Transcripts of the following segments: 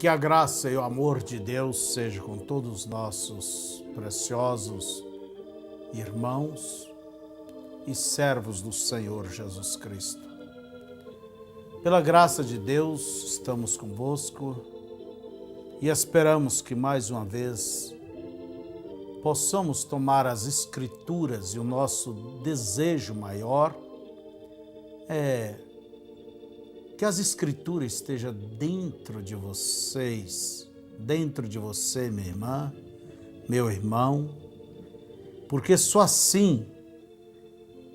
Que a graça e o amor de Deus sejam com todos os nossos preciosos irmãos e servos do Senhor Jesus Cristo. Pela graça de Deus, estamos convosco e esperamos que mais uma vez possamos tomar as Escrituras e o nosso desejo maior é que as Escrituras estejam dentro de vocês, dentro de você, minha irmã, meu irmão, porque só assim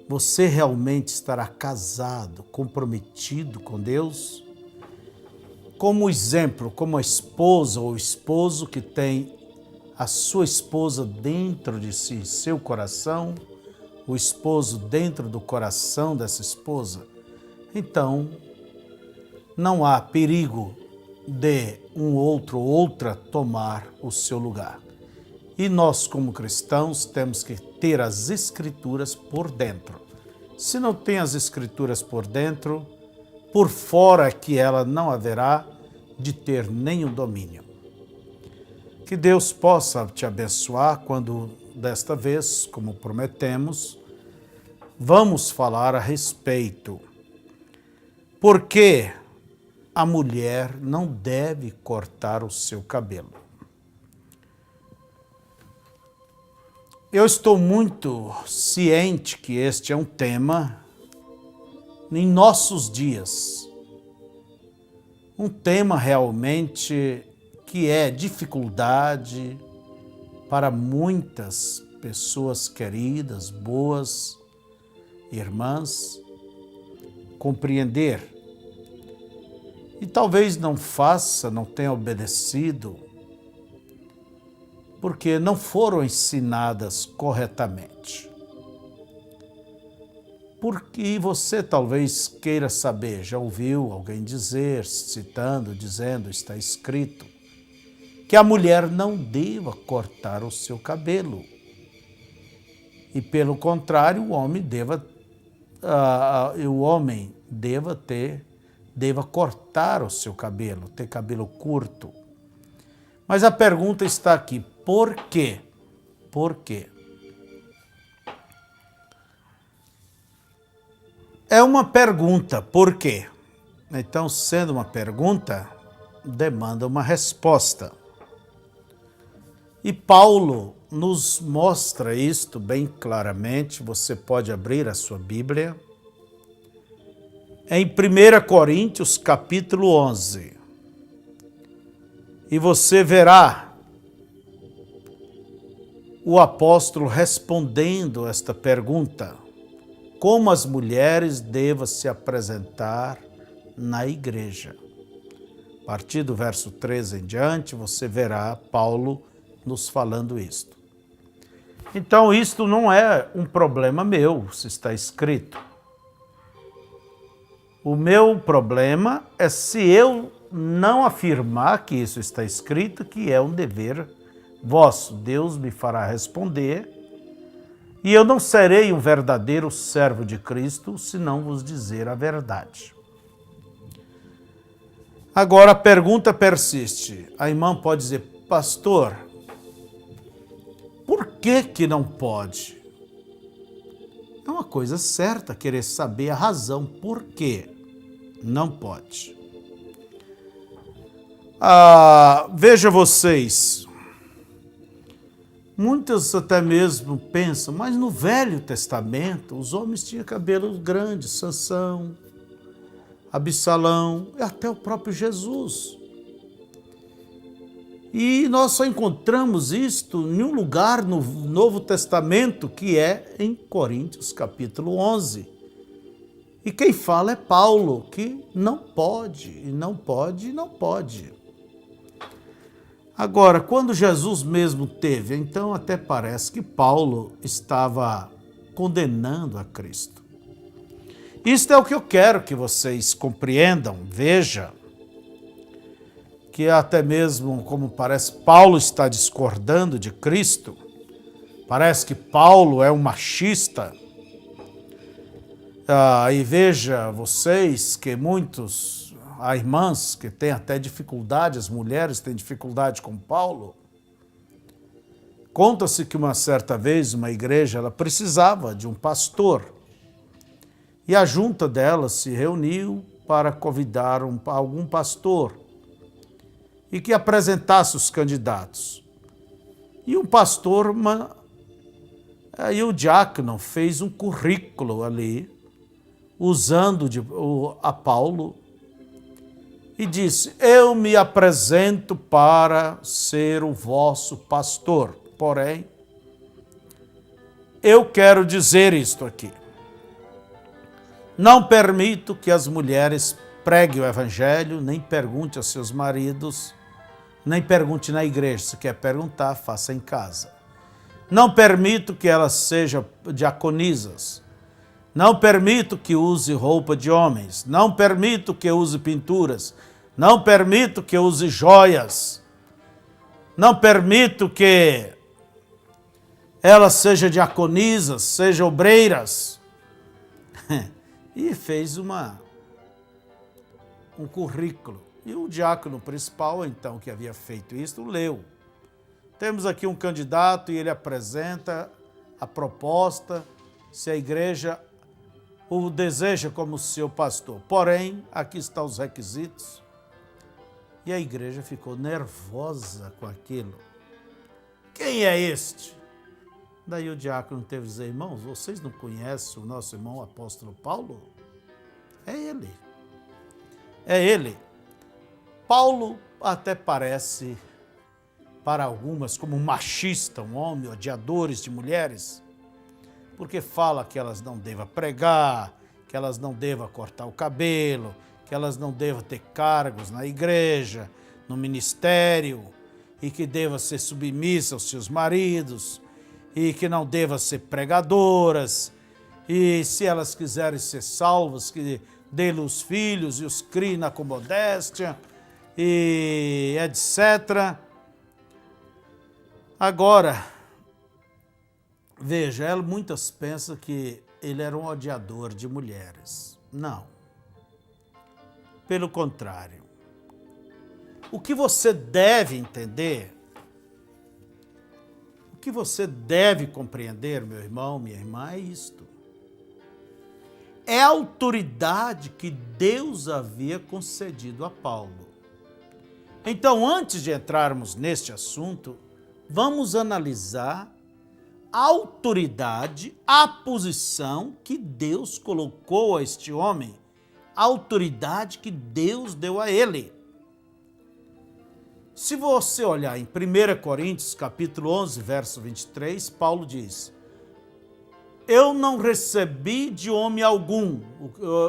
você realmente estará casado, comprometido com Deus, como exemplo, como a esposa ou o esposo que tem a sua esposa dentro de si, seu coração, o esposo dentro do coração dessa esposa. Então, não há perigo de um outro ou outra tomar o seu lugar. E nós, como cristãos, temos que ter as Escrituras por dentro. Se não tem as Escrituras por dentro, por fora que ela não haverá de ter nenhum domínio. Que Deus possa te abençoar quando, desta vez, como prometemos, vamos falar a respeito. Por que a mulher não deve cortar o seu cabelo? Eu estou muito ciente que este é um tema em nossos dias. Um tema realmente que é dificuldade para muitas pessoas queridas, boas, irmãs, compreender. E talvez não faça, não tenha obedecido, porque não foram ensinadas corretamente. Porque você talvez queira saber, já ouviu alguém dizer, citando, dizendo, está escrito, que a mulher não deva cortar o seu cabelo. E pelo contrário, o homem deva cortar o seu cabelo, ter cabelo curto. Mas a pergunta está aqui, por quê? Por quê? É uma pergunta, por quê? Então, sendo uma pergunta, demanda uma resposta. E Paulo nos mostra isto bem claramente, você pode abrir a sua Bíblia, em 1 Coríntios capítulo 11. E você verá o apóstolo respondendo esta pergunta, como as mulheres devem se apresentar na igreja. A partir do verso 13 em diante, você verá Paulo nos falando isto. Então, isto não é um problema meu, se está escrito. O meu problema é se eu não afirmar que isso está escrito, que é um dever vosso. Deus me fará responder, e eu não serei um verdadeiro servo de Cristo se não vos dizer a verdade. Agora a pergunta persiste. A irmã pode dizer, pastor, por que não pode? É uma coisa certa querer saber a razão por que não pode. Veja vocês, muitos até mesmo pensam, mas no Velho Testamento os homens tinham cabelos grandes, Sansão, Absalão e até o próprio Jesus. E nós só encontramos isto em um lugar no Novo Testamento, que é em Coríntios capítulo 11. E quem fala é Paulo, que não pode, e não pode, e não pode. Agora, quando Jesus mesmo teve, então até parece que Paulo estava condenando a Cristo. Isto é o que eu quero que vocês compreendam, veja, que até mesmo, como parece, Paulo está discordando de Cristo, parece que Paulo é um machista. E veja vocês que muitos há irmãs que têm até dificuldade, as mulheres têm dificuldade com Paulo. Conta-se que uma certa vez uma igreja ela precisava de um pastor e a junta dela se reuniu para convidar algum pastor e que apresentasse os candidatos. E um pastor, aí o diácono fez um currículo ali, usando a Paulo, e disse: eu me apresento para ser o vosso pastor, porém, eu quero dizer isto aqui. Não permito que as mulheres preguem o evangelho, nem pergunte a seus maridos, nem pergunte na igreja. Se quer perguntar, faça em casa. Não permito que elas sejam diaconisas. Não permito que use roupa de homens. Não permito que use pinturas. Não permito que use joias. Não permito que elas sejam diaconisas, sejam obreiras. E fez um currículo. E o diácono principal, então, que havia feito isso, leu. Temos aqui um candidato e ele apresenta a proposta, se a igreja o deseja como seu pastor. Porém, aqui estão os requisitos. E a igreja ficou nervosa com aquilo. Quem é este? Daí o diácono teve que dizer: irmãos, vocês não conhecem o nosso irmão apóstolo Paulo? É ele. É ele. Paulo até parece, para algumas, como um machista, um homem, odiadores de mulheres, porque fala que elas não devam pregar, que elas não devam cortar o cabelo, que elas não devam ter cargos na igreja, no ministério, e que devam ser submissas aos seus maridos, e que não devam ser pregadoras, e se elas quiserem ser salvas, que dê-lhe os filhos e os criem com modéstia, e etc. Agora, veja, muitas pensam que ele era um odiador de mulheres. Não. Pelo contrário. O que você deve entender, o que você deve compreender, meu irmão, minha irmã, é isto. É a autoridade que Deus havia concedido a Paulo. Então, antes de entrarmos neste assunto, vamos analisar a autoridade, a posição que Deus colocou a este homem, a autoridade que Deus deu a ele. Se você olhar em 1 Coríntios, capítulo 11, verso 23, Paulo diz: eu não recebi de homem algum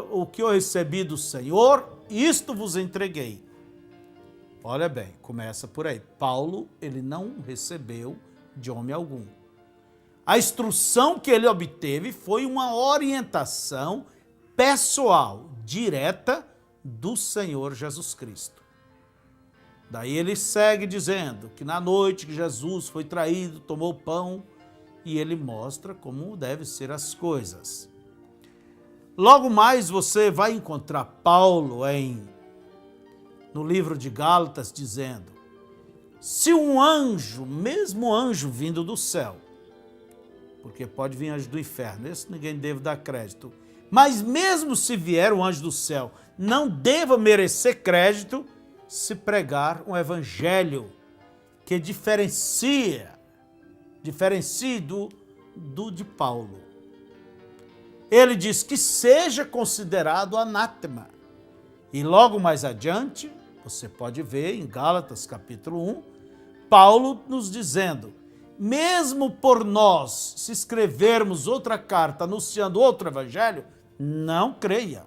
o que eu recebi do Senhor, isto vos entreguei. Olha bem, começa por aí. Paulo, ele não recebeu de homem algum. A instrução que ele obteve foi uma orientação pessoal, direta do Senhor Jesus Cristo. Daí ele segue dizendo que na noite que Jesus foi traído, tomou pão, e ele mostra como devem ser as coisas. Logo mais você vai encontrar Paulo no livro de Gálatas dizendo: se um anjo, mesmo anjo vindo do céu, porque pode vir anjo do inferno, esse ninguém deve dar crédito, mas mesmo se vier um anjo do céu, não deva merecer crédito se pregar um evangelho que diferencie do de Paulo. Ele diz que seja considerado anátema. E logo mais adiante, você pode ver em Gálatas capítulo 1, Paulo nos dizendo: mesmo por nós, se escrevermos outra carta anunciando outro evangelho, não creia.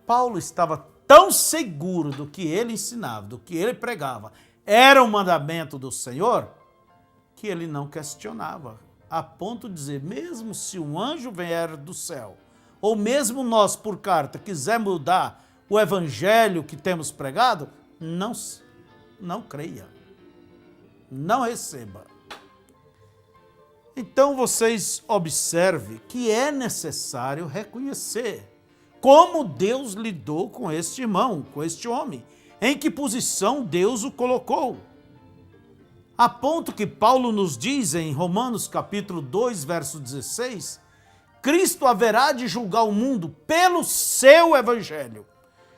Paulo estava tão seguro do que ele ensinava, do que ele pregava, era um mandamento do Senhor, que ele não questionava, a ponto de dizer: mesmo se um anjo vier do céu, ou mesmo nós por carta quiser mudar o evangelho que temos pregado, não creia, não receba. Então vocês observem que é necessário reconhecer como Deus lidou com este irmão, com este homem, em que posição Deus o colocou. A ponto que Paulo nos diz em Romanos capítulo 2, verso 16, Cristo haverá de julgar o mundo pelo seu evangelho.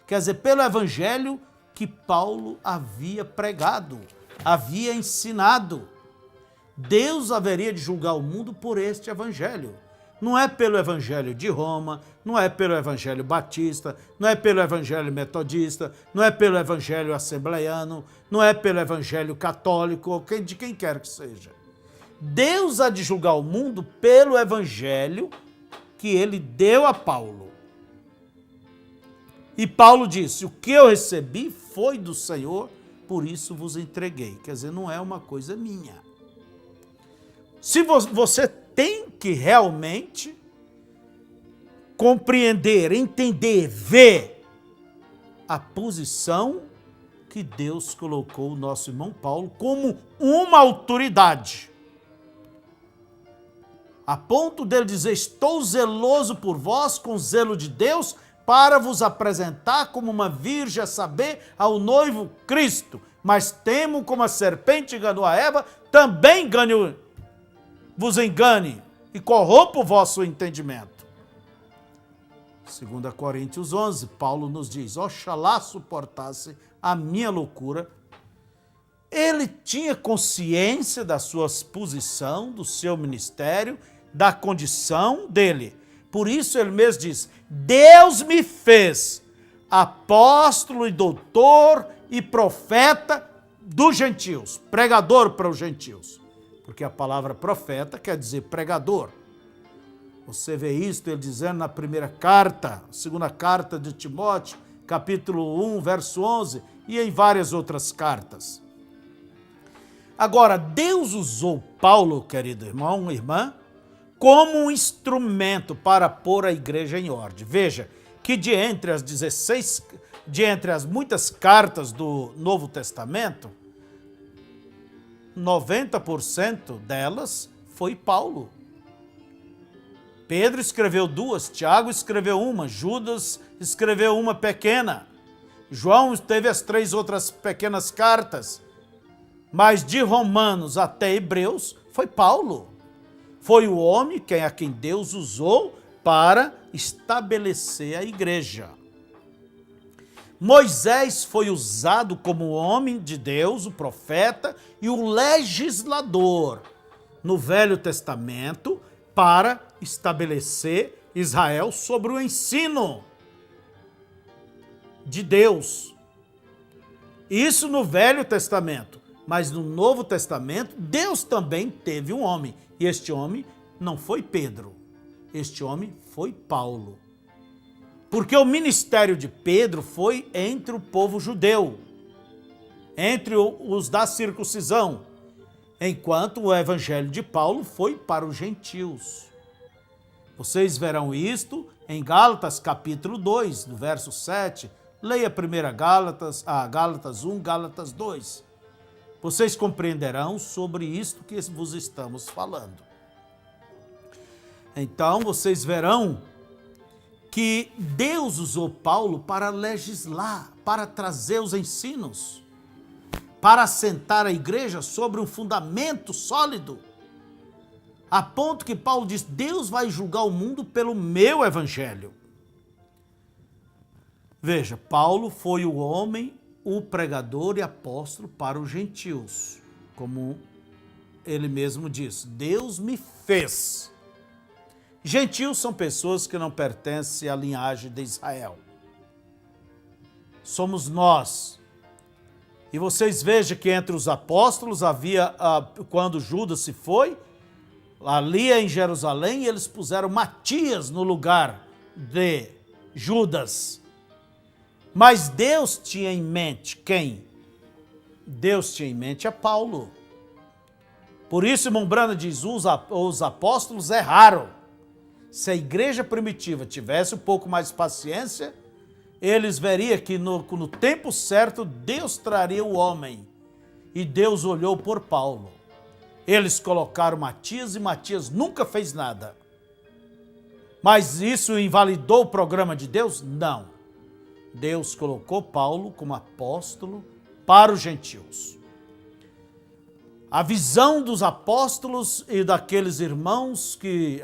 Quer dizer, pelo evangelho que Paulo havia pregado, havia ensinado. Deus haveria de julgar o mundo por este evangelho. Não é pelo evangelho de Roma, não é pelo evangelho batista, não é pelo evangelho metodista, não é pelo evangelho assembleiano, não é pelo evangelho católico ou de quem quer que seja. Deus há de julgar o mundo pelo evangelho que ele deu a Paulo. E Paulo disse, o que eu recebi foi do Senhor, por isso vos entreguei. Quer dizer, não é uma coisa minha. Se você tem que realmente compreender, entender, ver a posição que Deus colocou o nosso irmão Paulo como uma autoridade. A ponto dele dizer, estou zeloso por vós com zelo de Deus para vos apresentar como uma virgem a saber ao noivo Cristo. Mas temo como a serpente enganou a Eva, também vos engane e corrompa o vosso entendimento. 2 Coríntios 11, Paulo nos diz, oxalá suportasse a minha loucura. Ele tinha consciência da sua posição, do seu ministério, da condição dele. Por isso ele mesmo diz, Deus me fez apóstolo e doutor e profeta dos gentios, pregador para os gentios. Porque a palavra profeta quer dizer pregador. Você vê isso ele dizendo na primeira carta, segunda carta de Timóteo, capítulo 1, verso 11, e em várias outras cartas. Agora, Deus usou Paulo, querido irmão, irmã, como um instrumento para pôr a igreja em ordem. Veja que de entre as muitas cartas do Novo Testamento, 90% delas foi Paulo. Pedro escreveu 2, Tiago escreveu 1, Judas escreveu 1 pequena, João teve as 3 outras pequenas cartas, mas de Romanos até Hebreus foi Paulo. Foi o homem a quem Deus usou para estabelecer a igreja. Moisés foi usado como homem de Deus, o profeta e o legislador no Velho Testamento para estabelecer Israel sobre o ensino de Deus. Isso no Velho Testamento, mas no Novo Testamento Deus também teve um homem, e este homem não foi Pedro, este homem foi Paulo. Porque o ministério de Pedro foi entre o povo judeu, entre os da circuncisão, enquanto o evangelho de Paulo foi para os gentios. Vocês verão isto em Gálatas capítulo 2, no verso 7. Leia 1 Gálatas 1, Gálatas 2. Vocês compreenderão sobre isto que vos estamos falando. Então, vocês verão que Deus usou Paulo para legislar, para trazer os ensinos, para assentar a igreja sobre um fundamento sólido, a ponto que Paulo diz, Deus vai julgar o mundo pelo meu evangelho. Veja, Paulo foi o homem, o pregador e apóstolo para os gentios, como ele mesmo diz, Deus me fez. Gentios são pessoas que não pertencem à linhagem de Israel. Somos nós. E vocês vejam que entre os apóstolos havia, quando Judas se foi, ali em Jerusalém, eles puseram Matias no lugar de Judas. Mas Deus tinha em mente quem? Deus tinha em mente a Paulo. Por isso, irmão Brana diz, os apóstolos erraram. Se a igreja primitiva tivesse um pouco mais de paciência, eles veriam que no tempo certo Deus traria o homem. E Deus olhou por Paulo. Eles colocaram Matias e Matias nunca fez nada. Mas isso invalidou o programa de Deus? Não. Deus colocou Paulo como apóstolo para os gentios. A visão dos apóstolos e daqueles irmãos que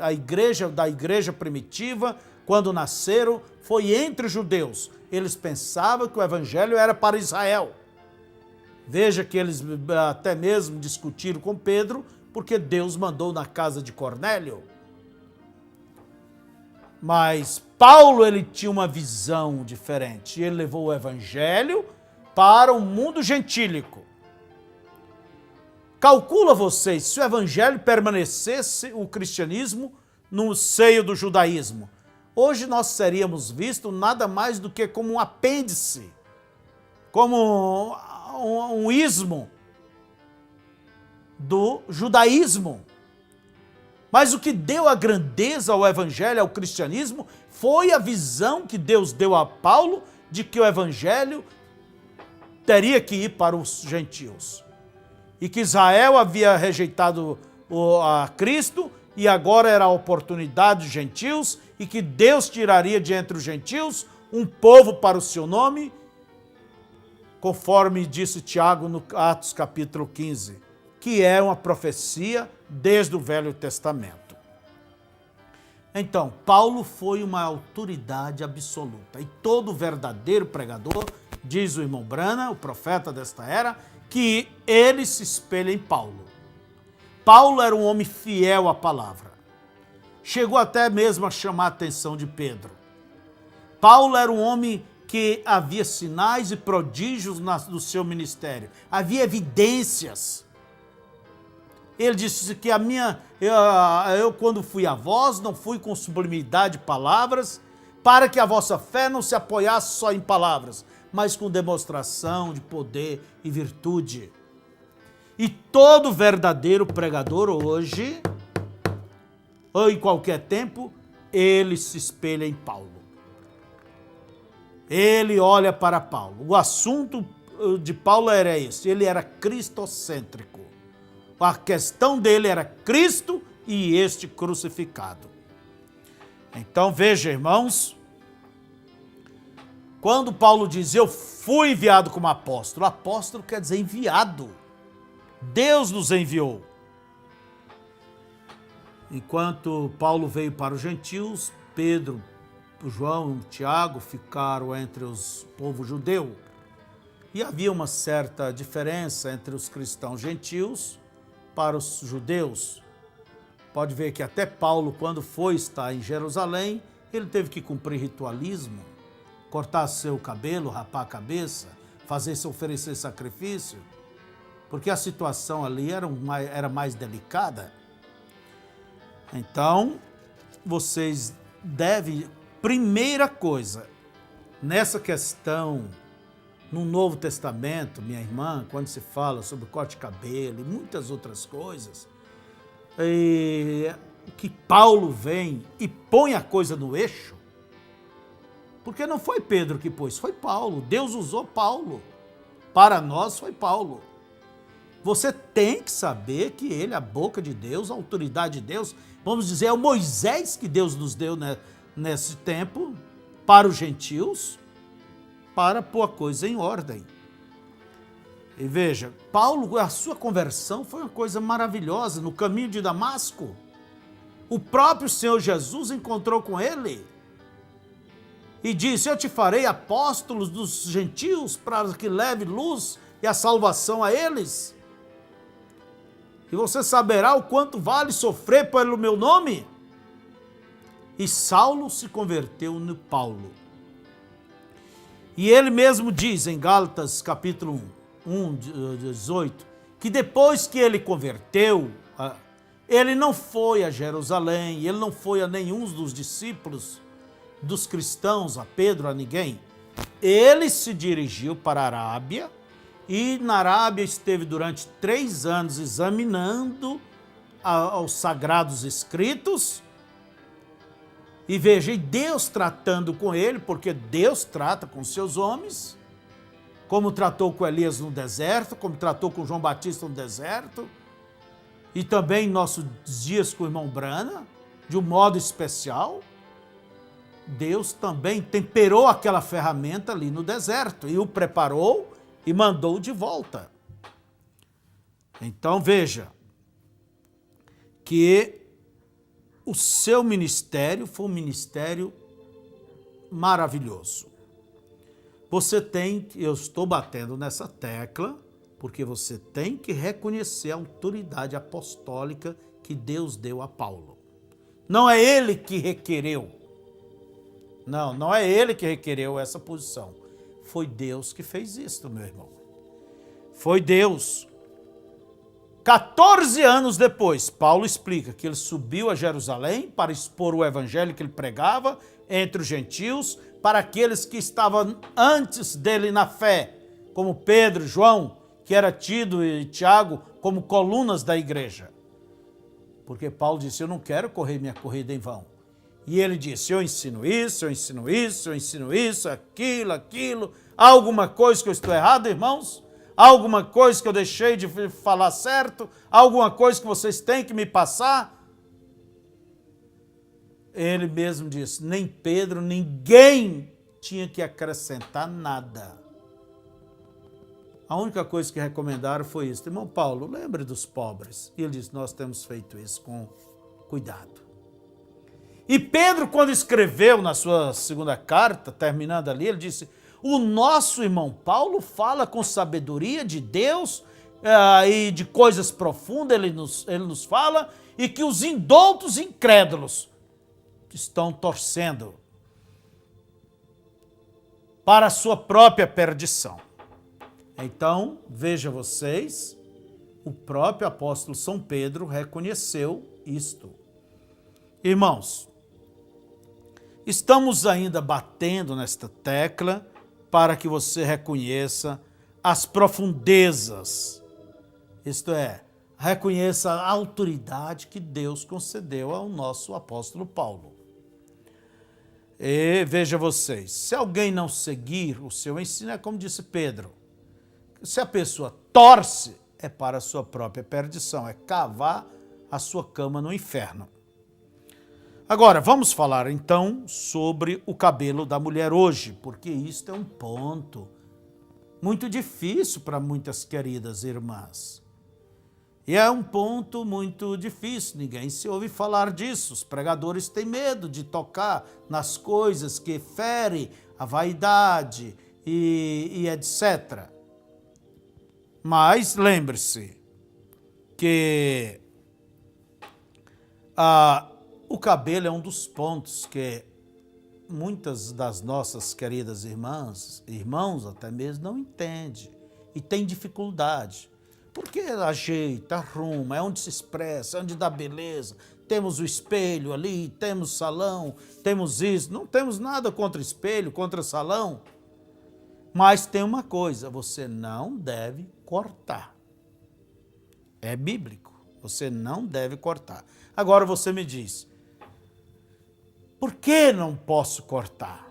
da igreja primitiva, quando nasceram, foi entre os judeus. Eles pensavam que o evangelho era para Israel. Veja que eles até mesmo discutiram com Pedro, porque Deus mandou na casa de Cornélio. Mas Paulo, ele tinha uma visão diferente. Ele levou o evangelho para o mundo gentílico. Calcula vocês, se o evangelho permanecesse o cristianismo no seio do judaísmo, hoje nós seríamos vistos nada mais do que como um apêndice, como um ismo do judaísmo. Mas o que deu a grandeza ao evangelho, ao cristianismo, foi a visão que Deus deu a Paulo de que o evangelho teria que ir para os gentios. E que Israel havia rejeitado a Cristo e agora era a oportunidade dos gentios e que Deus tiraria de entre os gentios um povo para o seu nome, conforme disse Tiago no Atos capítulo 15, que é uma profecia desde o Velho Testamento. Então, Paulo foi uma autoridade absoluta e todo verdadeiro pregador, diz o irmão Brana, o profeta desta era, que ele se espelha em Paulo. Paulo era um homem fiel à palavra. Chegou até mesmo a chamar a atenção de Pedro. Paulo era um homem que havia sinais e prodígios no seu ministério. Havia evidências. Ele disse que eu quando fui a vós, não fui com sublimidade de palavras, para que a vossa fé não se apoiasse só em palavras, mas com demonstração de poder e virtude. E todo verdadeiro pregador hoje, ou em qualquer tempo, ele se espelha em Paulo. Ele olha para Paulo. O assunto de Paulo era esse, ele era cristocêntrico. A questão dele era Cristo e este crucificado. Então veja, irmãos, quando Paulo diz, eu fui enviado como apóstolo, apóstolo quer dizer enviado. Deus nos enviou. Enquanto Paulo veio para os gentios, Pedro, João, Tiago ficaram entre os povos judeu. E havia uma certa diferença entre os cristãos gentios para os judeus. Pode ver que até Paulo, quando foi estar em Jerusalém, ele teve que cumprir ritualismo, cortar seu cabelo, rapar a cabeça, oferecer sacrifício, porque a situação ali era mais delicada. Então, vocês devem, primeira coisa, nessa questão, no Novo Testamento, minha irmã, quando se fala sobre corte de cabelo e muitas outras coisas, que Paulo vem e põe a coisa no eixo, porque não foi Pedro que pôs, foi Paulo. Deus usou Paulo. Para nós foi Paulo. Você tem que saber que ele, a boca de Deus, a autoridade de Deus, vamos dizer, é o Moisés que Deus nos deu nesse tempo, para os gentios, para pôr a coisa em ordem. E veja, Paulo, a sua conversão foi uma coisa maravilhosa. No caminho de Damasco, o próprio Senhor Jesus encontrou com ele e disse, eu te farei apóstolos dos gentios para que leve luz e a salvação a eles. E você saberá o quanto vale sofrer pelo meu nome. E Saulo se converteu no Paulo. E ele mesmo diz em Gálatas capítulo 1, 18, que depois que ele converteu, ele não foi a Jerusalém, ele não foi a nenhum dos discípulos dos cristãos, a Pedro, a ninguém. Ele se dirigiu para a Arábia e na Arábia esteve durante 3 anos examinando os sagrados escritos. E veja, e Deus tratando com ele, porque Deus trata com seus homens, como tratou com Elias no deserto, como tratou com João Batista no deserto, e também em nossos dias com o irmão Brana, de um modo especial. Deus também temperou aquela ferramenta ali no deserto e o preparou e mandou de volta. Então veja que o seu ministério foi um ministério maravilhoso. Você tem, eu estou batendo nessa tecla, porque você tem que reconhecer a autoridade apostólica que Deus deu a Paulo. Não é ele que requereu. Não é ele que requereu essa posição. Foi Deus que fez isso, meu irmão. Foi Deus. 14 anos depois, Paulo explica que ele subiu a Jerusalém para expor o evangelho que ele pregava entre os gentios, para aqueles que estavam antes dele na fé, como Pedro, João, que era tido, e Tiago, como colunas da igreja. Porque Paulo disse, eu não quero correr minha corrida em vão. E ele disse, eu ensino isso, eu ensino isso, eu ensino isso, aquilo. Há alguma coisa que eu estou errado, irmãos? Há alguma coisa que eu deixei de falar certo? Há alguma coisa que vocês têm que me passar? Ele mesmo disse, nem Pedro, ninguém tinha que acrescentar nada. A única coisa que recomendaram foi isso. Irmão Paulo, lembre dos pobres. E ele disse, nós temos feito isso com cuidado. E Pedro, quando escreveu na sua segunda carta, terminando ali, ele disse, o nosso irmão Paulo fala com sabedoria de Deus e de coisas profundas, ele nos fala, e que os indoutos incrédulos estão torcendo para a sua própria perdição. Então, veja vocês, o próprio apóstolo São Pedro reconheceu isto. Irmãos, estamos ainda batendo nesta tecla para que você reconheça as profundezas, isto é, reconheça a autoridade que Deus concedeu ao nosso apóstolo Paulo. E veja vocês, se alguém não seguir o seu ensino, é como disse Pedro, se a pessoa torce, é para a sua própria perdição, é cavar a sua cama no inferno. Agora, vamos falar então sobre o cabelo da mulher hoje, porque isto é um ponto muito difícil para muitas queridas irmãs. E é um ponto muito difícil, ninguém se ouve falar disso. Os pregadores têm medo de tocar nas coisas que ferem a vaidade e etc. Mas lembre-se que o cabelo é um dos pontos que muitas das nossas queridas irmãs, irmãos até mesmo, não entendem e têm dificuldade. Porque ajeita, arruma, é onde se expressa, é onde dá beleza. Temos o espelho ali, temos salão, temos isso. Não temos nada contra espelho, contra salão. Mas tem uma coisa, você não deve cortar. É bíblico, você não deve cortar. Agora você me diz, por que não posso cortar?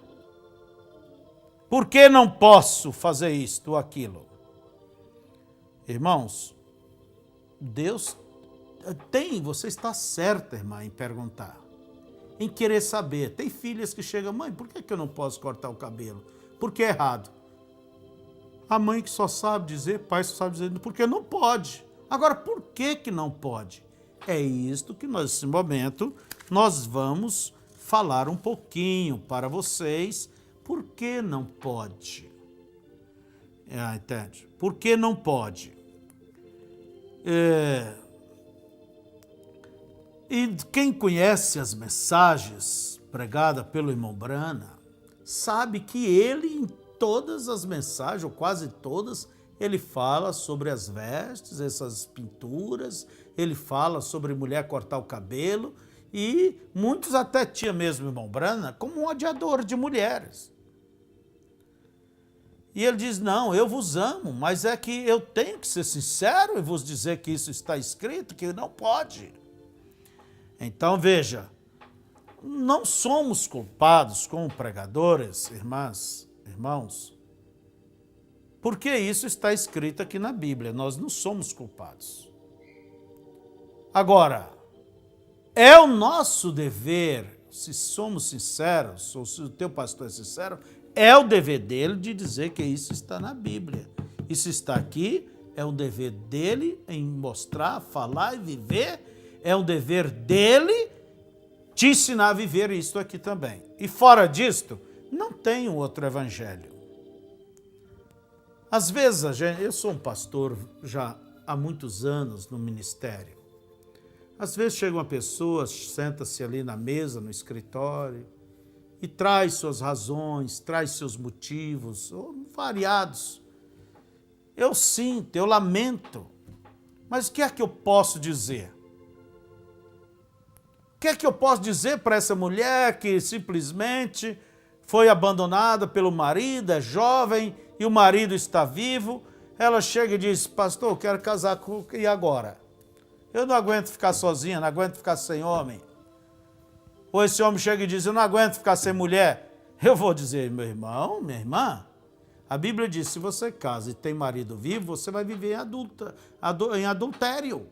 Por que não posso fazer isto ou aquilo? Irmãos, Deus tem, você está certa, irmã, em perguntar, em querer saber. Tem filhas que chegam, mãe, por que eu não posso cortar o cabelo? Por que é errado? A mãe que só sabe dizer, pai só sabe dizer, porque não pode. Agora, por que não pode? É isto que nós, nesse momento, nós vamos falar um pouquinho para vocês, por que não pode? Entende? Por que não pode? E quem conhece as mensagens pregadas pelo irmão Brana, sabe que ele, em todas as mensagens, ou quase todas, ele fala sobre as vestes, essas pinturas, ele fala sobre mulher cortar o cabelo, e muitos até tinham mesmo o irmão Brana como um odiador de mulheres. E ele diz, não, eu vos amo, mas é que eu tenho que ser sincero e vos dizer que isso está escrito, que não pode. Então veja, não somos culpados como pregadores, irmãs, irmãos, porque isso está escrito aqui na Bíblia, nós não somos culpados. Agora, é o nosso dever, se somos sinceros, ou se o teu pastor é sincero, é o dever dele de dizer que isso está na Bíblia. Isso está aqui, é um dever dele em mostrar, falar e viver, é um dever dele te ensinar a viver isso aqui também. E fora disto, não tem um outro evangelho. Às vezes, eu sou um pastor já há muitos anos no ministério. Às vezes chega uma pessoa, senta-se ali na mesa, no escritório, e traz suas razões, traz seus motivos, variados. Eu sinto, eu lamento, mas o que é que eu posso dizer? O que é que eu posso dizer para essa mulher que simplesmente foi abandonada pelo marido, é jovem e o marido está vivo? Ela chega e diz, pastor, eu quero casar com... E agora? Eu não aguento ficar sozinha, não aguento ficar sem homem. Ou esse homem chega e diz, eu não aguento ficar sem mulher. Eu vou dizer, meu irmão, minha irmã, a Bíblia diz, se você casa e tem marido vivo, você vai viver em adultério.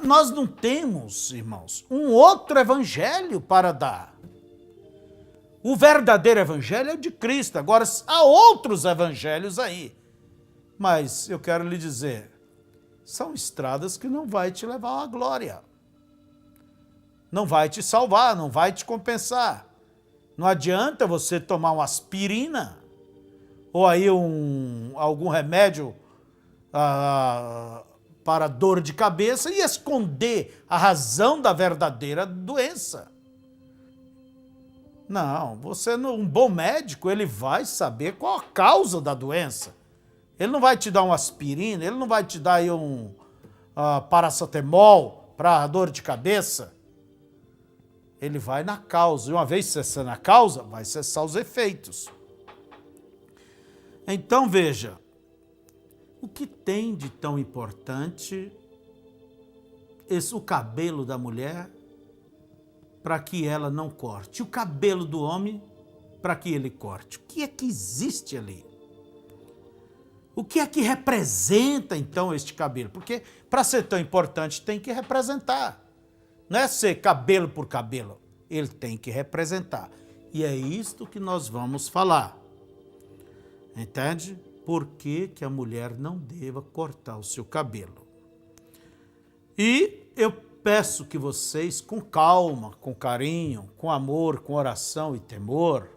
Nós não temos, irmãos, um outro evangelho para dar. O verdadeiro evangelho é o de Cristo. Agora, há outros evangelhos aí. Mas eu quero lhe dizer, são estradas que não vai te levar à glória. Não vai te salvar, não vai te compensar. Não adianta você tomar uma aspirina ou aí algum remédio para dor de cabeça e esconder a razão da verdadeira doença. Não, um bom médico, ele vai saber qual a causa da doença. Ele não vai te dar uma aspirina, ele não vai te dar aí um paracetamol para dor de cabeça. Ele vai na causa. E uma vez cessando a causa, vai cessar os efeitos. Então, veja, o que tem de tão importante o cabelo da mulher para que ela não corte? O cabelo do homem para que ele corte? O que é que existe ali? O que é que representa, então, este cabelo? Porque, para ser tão importante, tem que representar. Não é ser cabelo por cabelo. Ele tem que representar. E é isto que nós vamos falar. Entende? Por que que a mulher não deva cortar o seu cabelo? E eu peço que vocês, com calma, com carinho, com amor, com oração e temor,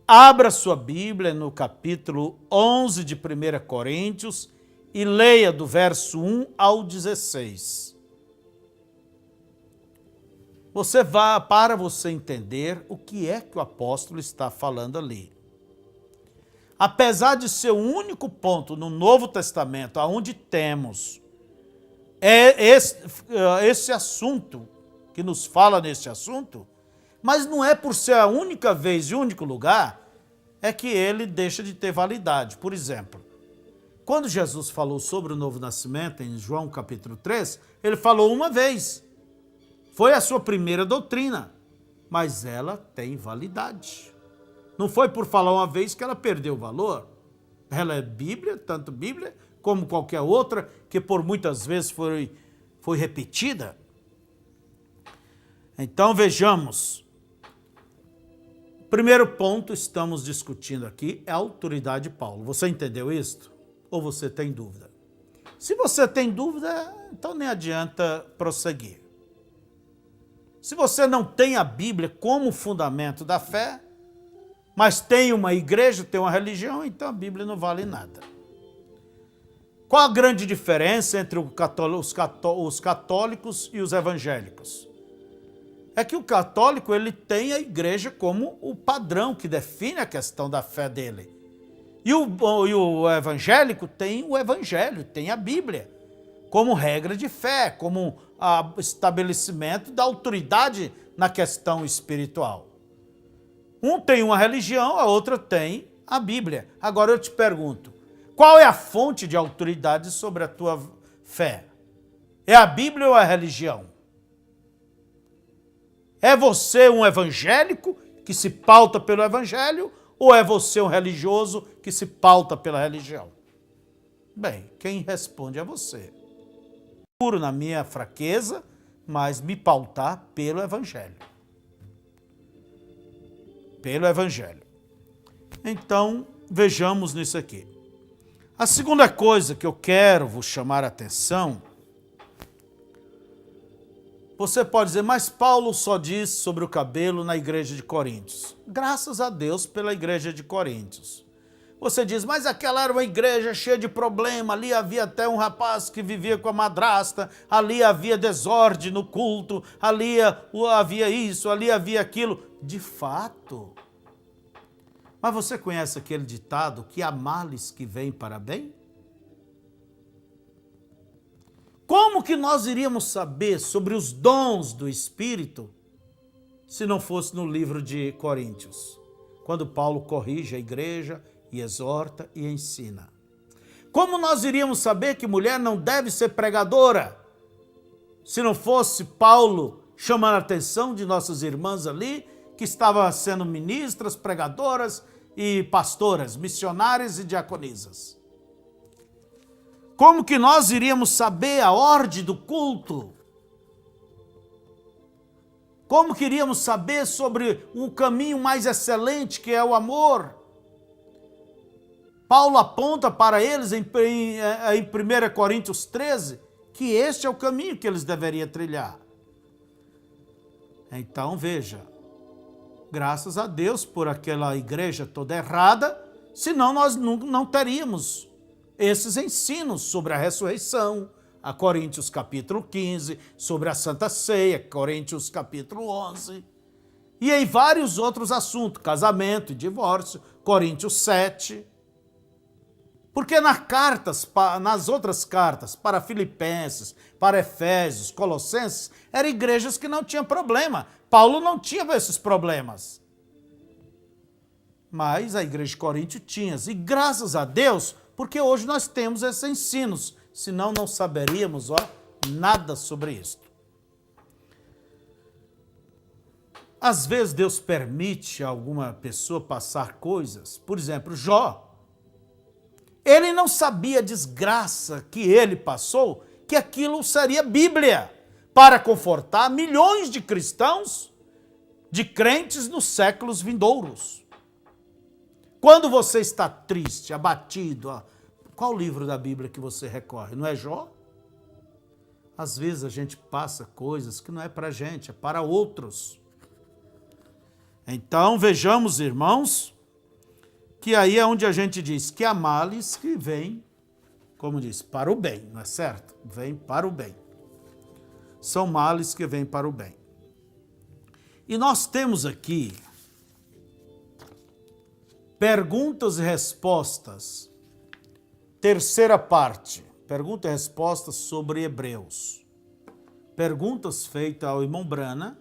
abra sua Bíblia no capítulo 11 de 1 Coríntios e leia do verso 1 ao 16. Para você entender o que é que o apóstolo está falando ali. Apesar de ser o único ponto no Novo Testamento onde temos esse assunto, que nos fala nesse assunto, mas não é por ser a única vez e o único lugar, é que ele deixa de ter validade. Por exemplo, quando Jesus falou sobre o novo nascimento, em João capítulo 3, ele falou uma vez. Foi a sua primeira doutrina, mas ela tem validade. Não foi por falar uma vez que ela perdeu o valor. Ela é Bíblia, tanto Bíblia como qualquer outra, que por muitas vezes foi repetida. Então vejamos. Primeiro ponto estamos discutindo aqui é a autoridade de Paulo. Você entendeu isto? Ou você tem dúvida? Se você tem dúvida, então nem adianta prosseguir. Se você não tem a Bíblia como fundamento da fé, mas tem uma igreja, tem uma religião, então a Bíblia não vale nada. Qual a grande diferença entre os católicos e os evangélicos? É que o católico ele tem a igreja como o padrão que define a questão da fé dele. E o evangélico tem o evangelho, tem a Bíblia, como regra de fé, como estabelecimento da autoridade na questão espiritual. Um tem uma religião, a outra tem a Bíblia. Agora eu te pergunto, qual é a fonte de autoridade sobre a tua fé? É a Bíblia ou a religião? É você um evangélico que se pauta pelo evangelho ou é você um religioso que se pauta pela religião? Bem, quem responde é você. Na minha fraqueza, mas me pautar pelo Evangelho. Pelo Evangelho. Então, vejamos nisso aqui. A segunda coisa que eu quero vos chamar a atenção, você pode dizer, mas Paulo só diz sobre o cabelo na igreja de Coríntios. Graças a Deus pela igreja de Coríntios. Você diz, mas aquela era uma igreja cheia de problema, ali havia até um rapaz que vivia com a madrasta, ali havia desordem no culto, ali havia isso, ali havia aquilo. De fato. Mas você conhece aquele ditado que há males que vêm para bem? Como que nós iríamos saber sobre os dons do Espírito se não fosse no livro de Coríntios? Quando Paulo corrige a igreja e exorta e ensina. Como nós iríamos saber que mulher não deve ser pregadora se não fosse Paulo chamando a atenção de nossas irmãs ali, que estavam sendo ministras, pregadoras e pastoras, missionárias e diaconisas? Como que nós iríamos saber a ordem do culto? Como que iríamos saber sobre um caminho mais excelente que é o amor? Paulo aponta para eles em 1 Coríntios 13 que este é o caminho que eles deveriam trilhar. Então veja, graças a Deus por aquela igreja toda errada, senão nós não teríamos esses ensinos sobre a ressurreição, a Coríntios capítulo 15, sobre a Santa Ceia, Coríntios capítulo 11, e em vários outros assuntos, casamento e divórcio, Coríntios 7. Porque nas outras cartas, para Filipenses, para Efésios, Colossenses, eram igrejas que não tinham problema. Paulo não tinha esses problemas. Mas a igreja de Corinto tinha. E graças a Deus, porque hoje nós temos esses ensinos. Senão não saberíamos nada sobre isso. Às vezes Deus permite a alguma pessoa passar coisas. Por exemplo, Jó. Ele não sabia a desgraça que ele passou, que aquilo seria Bíblia, para confortar milhões de cristãos, de crentes nos séculos vindouros. Quando você está triste, abatido, qual livro da Bíblia que você recorre? Não é Jó? Às vezes a gente passa coisas que não é para a gente, é para outros. Então vejamos, irmãos, que aí é onde a gente diz que há males que vêm, como diz, para o bem, não é certo? Vem para o bem. São males que vêm para o bem. E nós temos aqui perguntas e respostas, terceira parte, perguntas e respostas sobre Hebreus. Perguntas feitas ao irmão Brana,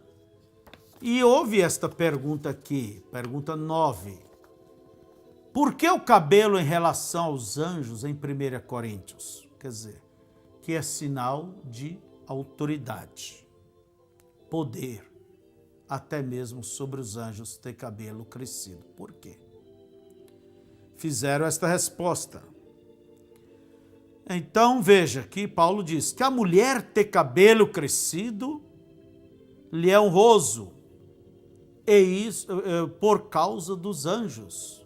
e houve esta pergunta aqui, pergunta 9. Por que o cabelo em relação aos anjos em 1 Coríntios? Quer dizer, que é sinal de autoridade, poder, até mesmo sobre os anjos ter cabelo crescido. Por quê? Fizeram esta resposta. Então veja que Paulo diz que a mulher ter cabelo crescido lhe é honroso, e isso por causa dos anjos.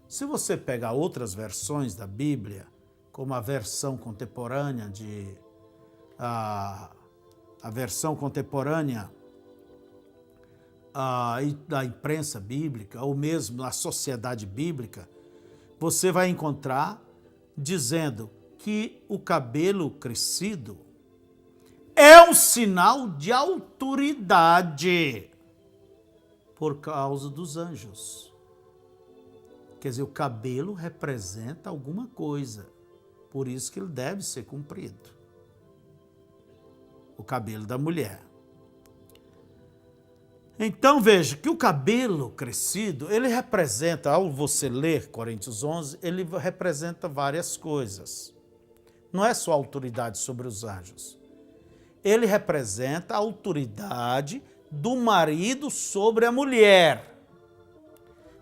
Se você pegar outras versões da Bíblia, como a versão contemporânea a versão contemporânea da imprensa bíblica, ou mesmo na sociedade bíblica, você vai encontrar dizendo que o cabelo crescido é um sinal de autoridade por causa dos anjos. Quer dizer, o cabelo representa alguma coisa, por isso que ele deve ser comprido. O cabelo da mulher. Então veja que o cabelo crescido, ele representa, ao você ler Coríntios 11, ele representa várias coisas. Não é só autoridade sobre os anjos. Ele representa a autoridade do marido sobre a mulher.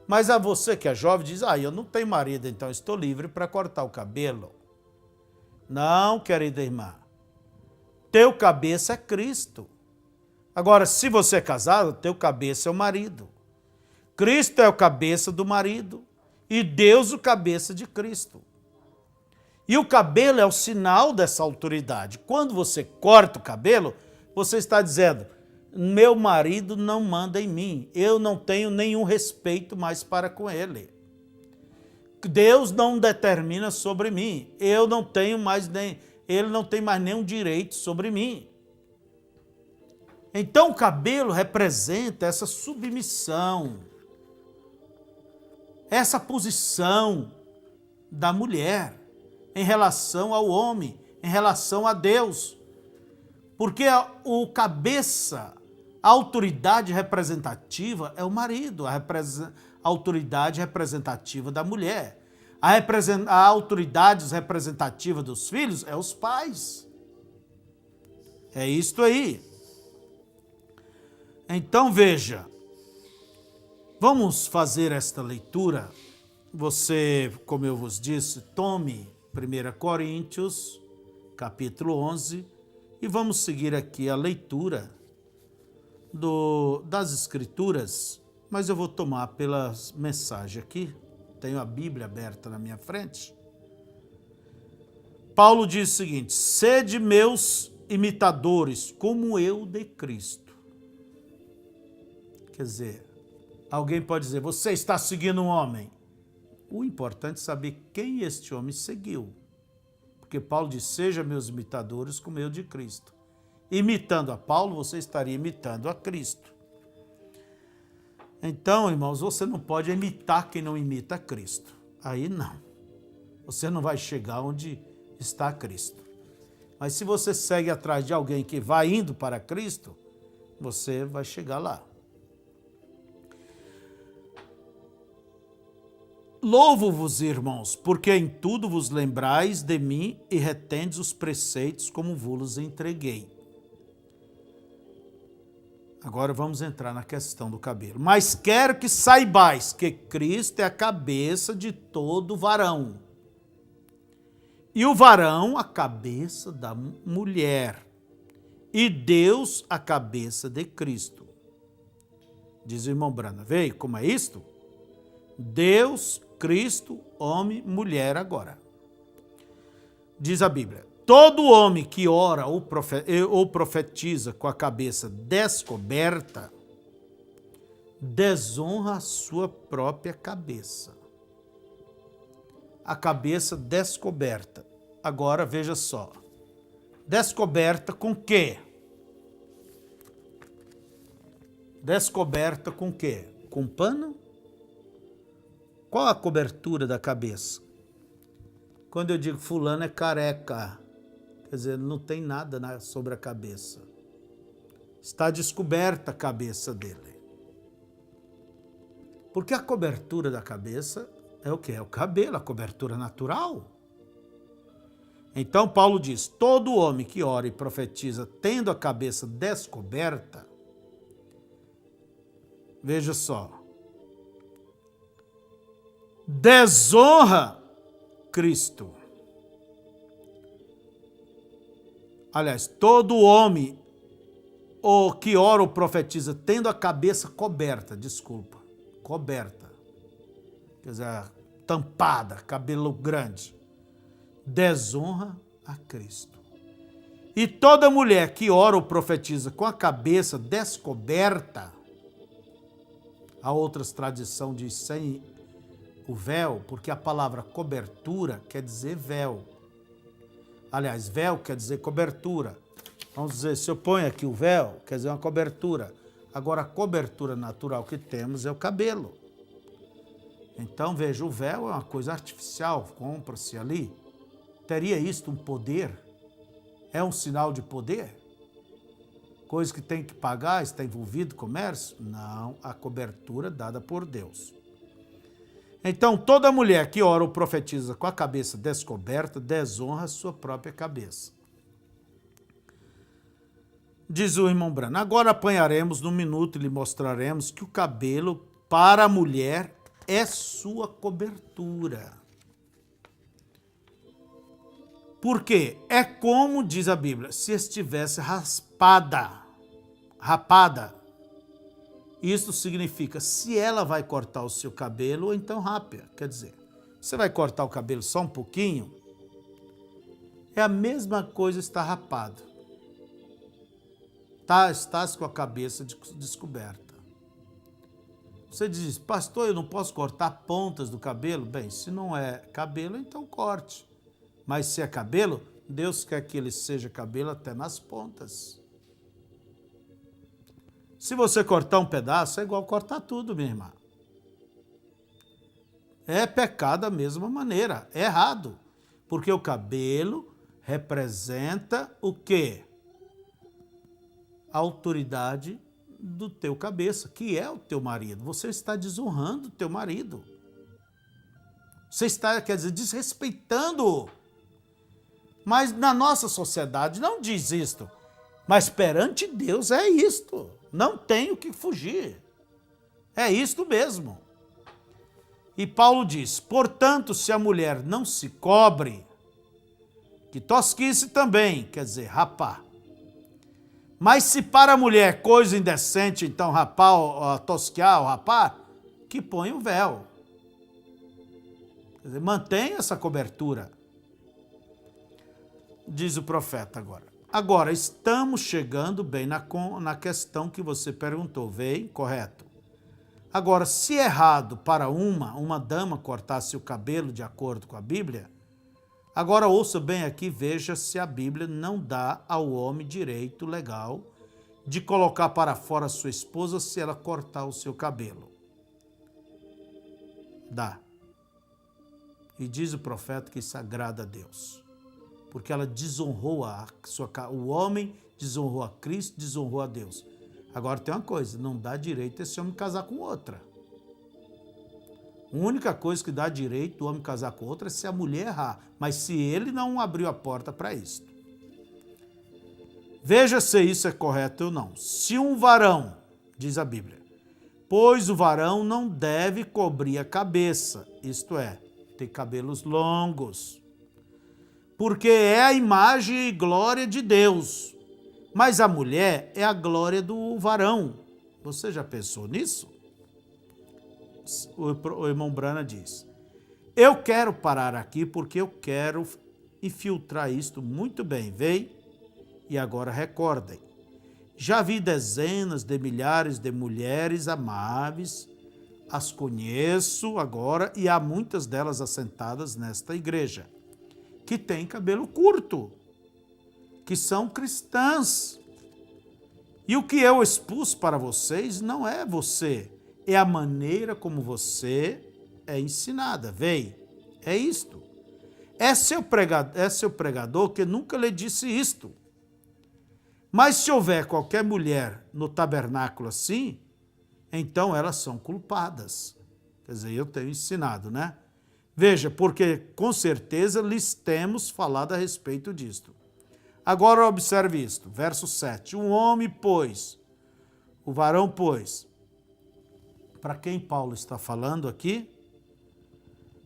Mas a você que é jovem diz, eu não tenho marido, então estou livre para cortar o cabelo. Não, querida irmã. teu cabeça é Cristo. Agora, se você é casado, teu cabeça é o marido. Cristo é o cabeça do marido e Deus o cabeça de Cristo. E o cabelo é o sinal dessa autoridade. Quando você corta o cabelo, você está dizendo, meu marido não manda em mim, eu não tenho nenhum respeito mais para com ele. Deus não determina sobre mim, eu não tenho mais ele não tem mais nenhum direito sobre mim. Então o cabelo representa essa submissão, essa posição da mulher em relação ao homem, em relação a Deus. Porque o cabeça, a autoridade representativa é o marido, a autoridade representativa da mulher. A autoridade representativa dos filhos é os pais. É isto aí. Então veja, vamos fazer esta leitura. Você, como eu vos disse, tome 1 Coríntios, capítulo 11, e vamos seguir aqui a leitura das Escrituras, mas eu vou tomar pela mensagem aqui, tenho a Bíblia aberta na minha frente. Paulo diz o seguinte, sede meus imitadores, como eu de Cristo. Quer dizer, alguém pode dizer, você está seguindo um homem. O importante é saber quem este homem seguiu. Porque Paulo diz, seja meus imitadores como eu de Cristo. Imitando a Paulo, você estaria imitando a Cristo. Então, irmãos, você não pode imitar quem não imita a Cristo. Aí não. Você não vai chegar onde está Cristo. Mas se você segue atrás de alguém que vai indo para Cristo, você vai chegar lá. Louvo-vos, irmãos, porque em tudo vos lembrais de mim e retendes os preceitos como vos entreguei. Agora vamos entrar na questão do cabelo. Mas quero que saibais que Cristo é a cabeça de todo varão. E o varão a cabeça da mulher. E Deus a cabeça de Cristo. Diz o irmão Brana, veio como é isto? Deus, Cristo, homem, mulher agora. Diz a Bíblia, todo homem que ora ou profetiza com a cabeça descoberta, desonra a sua própria cabeça. A cabeça descoberta. Agora veja só, descoberta com quê? Descoberta com quê? Com pano? Qual a cobertura da cabeça? Quando eu digo fulano é careca, quer dizer, não tem nada sobre a cabeça. Está descoberta a cabeça dele. Porque a cobertura da cabeça é o quê? É o cabelo, a cobertura natural. Então Paulo diz, todo homem que ora e profetiza tendo a cabeça descoberta, veja só, desonra Cristo. Aliás, todo homem que ora ou profetiza tendo a cabeça coberta, coberta, quer dizer, tampada, cabelo grande, desonra a Cristo. E toda mulher que ora ou profetiza com a cabeça descoberta, há outras tradições diz sem o véu, porque a palavra cobertura quer dizer véu. Aliás, véu quer dizer cobertura. Vamos dizer, se eu ponho aqui o véu, quer dizer uma cobertura. Agora, a cobertura natural que temos é o cabelo. Então, veja, o véu é uma coisa artificial, compra-se ali. Teria isto um poder? É um sinal de poder? Coisa que tem que pagar, está envolvido comércio? Não, a cobertura dada por Deus. Então, toda mulher que ora ou profetiza com a cabeça descoberta, desonra a sua própria cabeça. Diz o irmão Brana, agora apanharemos num minuto e lhe mostraremos que o cabelo para a mulher é sua cobertura. Porque é como diz a Bíblia, se estivesse rapada. Isso significa, se ela vai cortar o seu cabelo, então rape. Quer dizer, você vai cortar o cabelo só um pouquinho, é a mesma coisa estar rapado. Estás com a cabeça descoberta. Você diz, pastor, eu não posso cortar pontas do cabelo? Bem, se não é cabelo, então corte. Mas se é cabelo, Deus quer que ele seja cabelo até nas pontas. Se você cortar um pedaço, é igual cortar tudo, minha irmã. É pecado da mesma maneira, é errado. Porque o cabelo representa o quê? A autoridade do teu cabeça, que é o teu marido. Você está desonrando o teu marido. Você está, quer dizer, desrespeitando-o. Mas na nossa sociedade não diz isto. Mas perante Deus é isto. Não tem o que fugir. É isto mesmo. E Paulo diz, portanto, se a mulher não se cobre, que tosquice também, quer dizer, rapar. Mas se para a mulher coisa indecente, então rapar, tosquear ou rapar, que põe o véu. Quer dizer, mantém essa cobertura. Diz o profeta agora. Agora, estamos chegando bem na questão que você perguntou, veio? Correto. Agora, se é errado para uma dama cortar-se o cabelo de acordo com a Bíblia, agora ouça bem aqui, veja se a Bíblia não dá ao homem direito legal de colocar para fora sua esposa se ela cortar o seu cabelo. Dá. E diz o profeta que isso agrada a Deus. Porque ela desonrou o homem, desonrou a Cristo, desonrou a Deus. Agora tem uma coisa, não dá direito esse homem casar com outra. A única coisa que dá direito do homem casar com outra é se a mulher errar, mas se ele não abriu a porta para isso. Veja se isso é correto ou não. Se um varão, diz a Bíblia, pois o varão não deve cobrir a cabeça, isto é, ter cabelos longos, porque é a imagem e glória de Deus, mas a mulher é a glória do varão. Você já pensou nisso? O irmão Brana diz, eu quero parar aqui porque eu quero infiltrar isto muito bem, veio? E agora recordem, já vi dezenas de milhares de mulheres amáveis, as conheço agora e há muitas delas assentadas nesta igreja, que têm cabelo curto, que são cristãs. E o que eu expus para vocês não é você, é a maneira como você é ensinada. Vem, é isto. É seu pregador que nunca lhe disse isto. Mas se houver qualquer mulher no tabernáculo assim, então elas são culpadas. Quer dizer, eu tenho ensinado, né? Veja, porque com certeza lhes temos falado a respeito disto. Agora observe isto, verso 7. O homem, pois, o varão, pois. Para quem Paulo está falando aqui?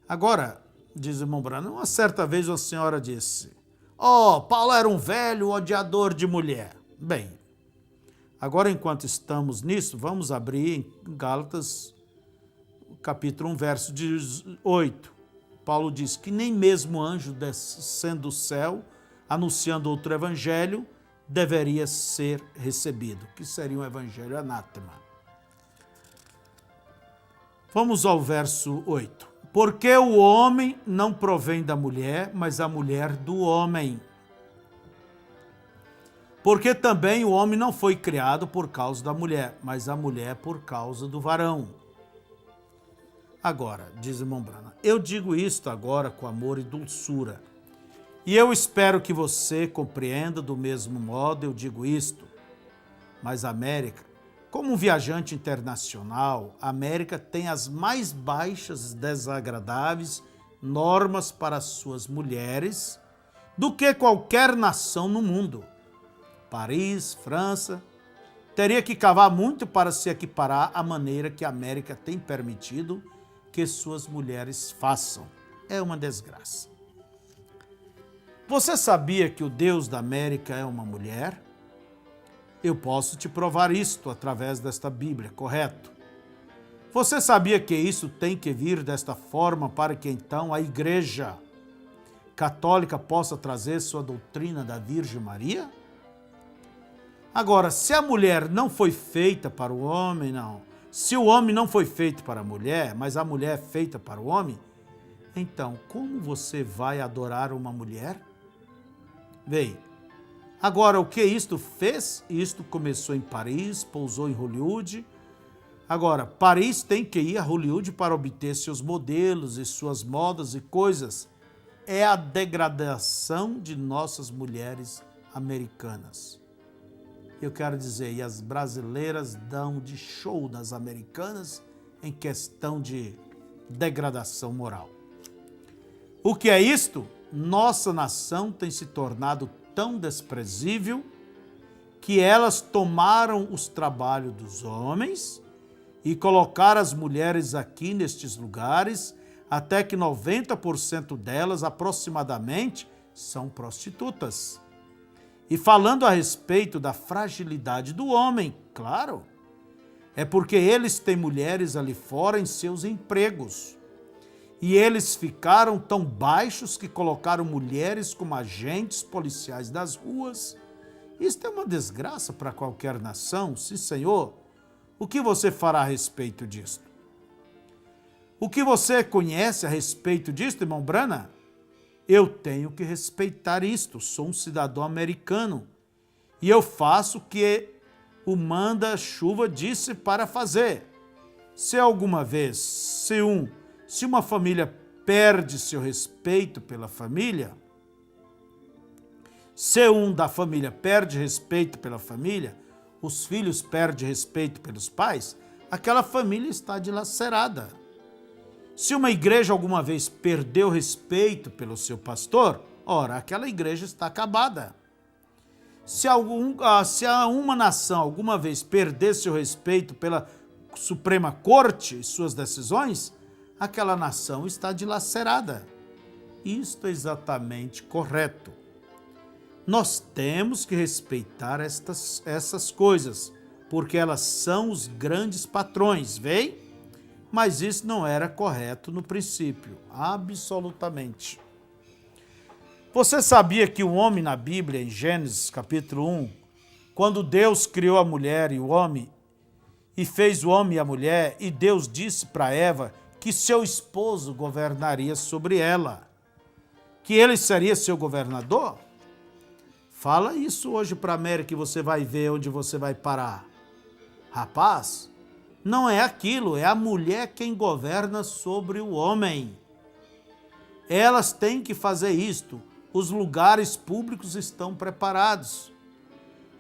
Agora, diz o irmão Brano, uma certa vez a senhora disse, Paulo era um velho odiador de mulher. Bem, agora enquanto estamos nisso, vamos abrir em Gálatas, capítulo 1, verso 18. Paulo diz que nem mesmo anjo descendo do céu, anunciando outro evangelho, deveria ser recebido, que seria um evangelho anátema. Vamos ao verso 8. Porque o homem não provém da mulher, mas a mulher do homem. Porque também o homem não foi criado por causa da mulher, mas a mulher por causa do varão. Agora, diz o irmão Brana, eu digo isto agora com amor e dulçura. E eu espero que você compreenda do mesmo modo, eu digo isto. Mas a América, como um viajante internacional, a América tem as mais baixas e desagradáveis normas para as suas mulheres do que qualquer nação no mundo. Paris, França, teria que cavar muito para se equiparar à maneira que a América tem permitido que suas mulheres façam. É uma desgraça. Você sabia que o Deus da América é uma mulher? Eu posso te provar isto através desta Bíblia, correto? Você sabia que isso tem que vir desta forma para que então a Igreja Católica possa trazer sua doutrina da Virgem Maria? Agora, se a mulher não foi feita para o homem, não. Se o homem não foi feito para a mulher, mas a mulher é feita para o homem, então como você vai adorar uma mulher? Bem, agora o que isto fez? Isto começou em Paris, pousou em Hollywood. Agora, Paris tem que ir a Hollywood para obter seus modelos e suas modas e coisas. É a degradação de nossas mulheres americanas. Eu quero dizer, e as brasileiras dão de show nas americanas em questão de degradação moral. O que é isto? Nossa nação tem se tornado tão desprezível que elas tomaram os trabalhos dos homens e colocaram as mulheres aqui nestes lugares, até que 90% delas, aproximadamente, são prostitutas. E falando a respeito da fragilidade do homem, claro, é porque eles têm mulheres ali fora em seus empregos. E eles ficaram tão baixos que colocaram mulheres como agentes policiais das ruas. Isto é uma desgraça para qualquer nação, sim, senhor. O que você fará a respeito disto? O que você conhece a respeito disto, irmão Brana? Eu tenho que respeitar isto, sou um cidadão americano e eu faço o que o manda-chuva disse para fazer. Se alguma vez, se uma família perde seu respeito pela família, se um da família perde respeito pela família, os filhos perdem respeito pelos pais, aquela família está dilacerada. Se uma igreja alguma vez perdeu respeito pelo seu pastor, ora, aquela igreja está acabada. Se uma nação alguma vez perder seu respeito pela Suprema Corte e suas decisões, aquela nação está dilacerada. Isto é exatamente correto. Nós temos que respeitar essas coisas, porque elas são os grandes patrões, veem? Mas isso não era correto no princípio, absolutamente. Você sabia que o homem na Bíblia, em Gênesis capítulo 1, quando Deus criou a mulher e o homem, e fez o homem e a mulher, e Deus disse para Eva que seu esposo governaria sobre ela, que ele seria seu governador? Fala isso hoje para a América e você vai ver onde você vai parar. Rapaz, não é aquilo, é a mulher quem governa sobre o homem. Elas têm que fazer isto. Os lugares públicos estão preparados.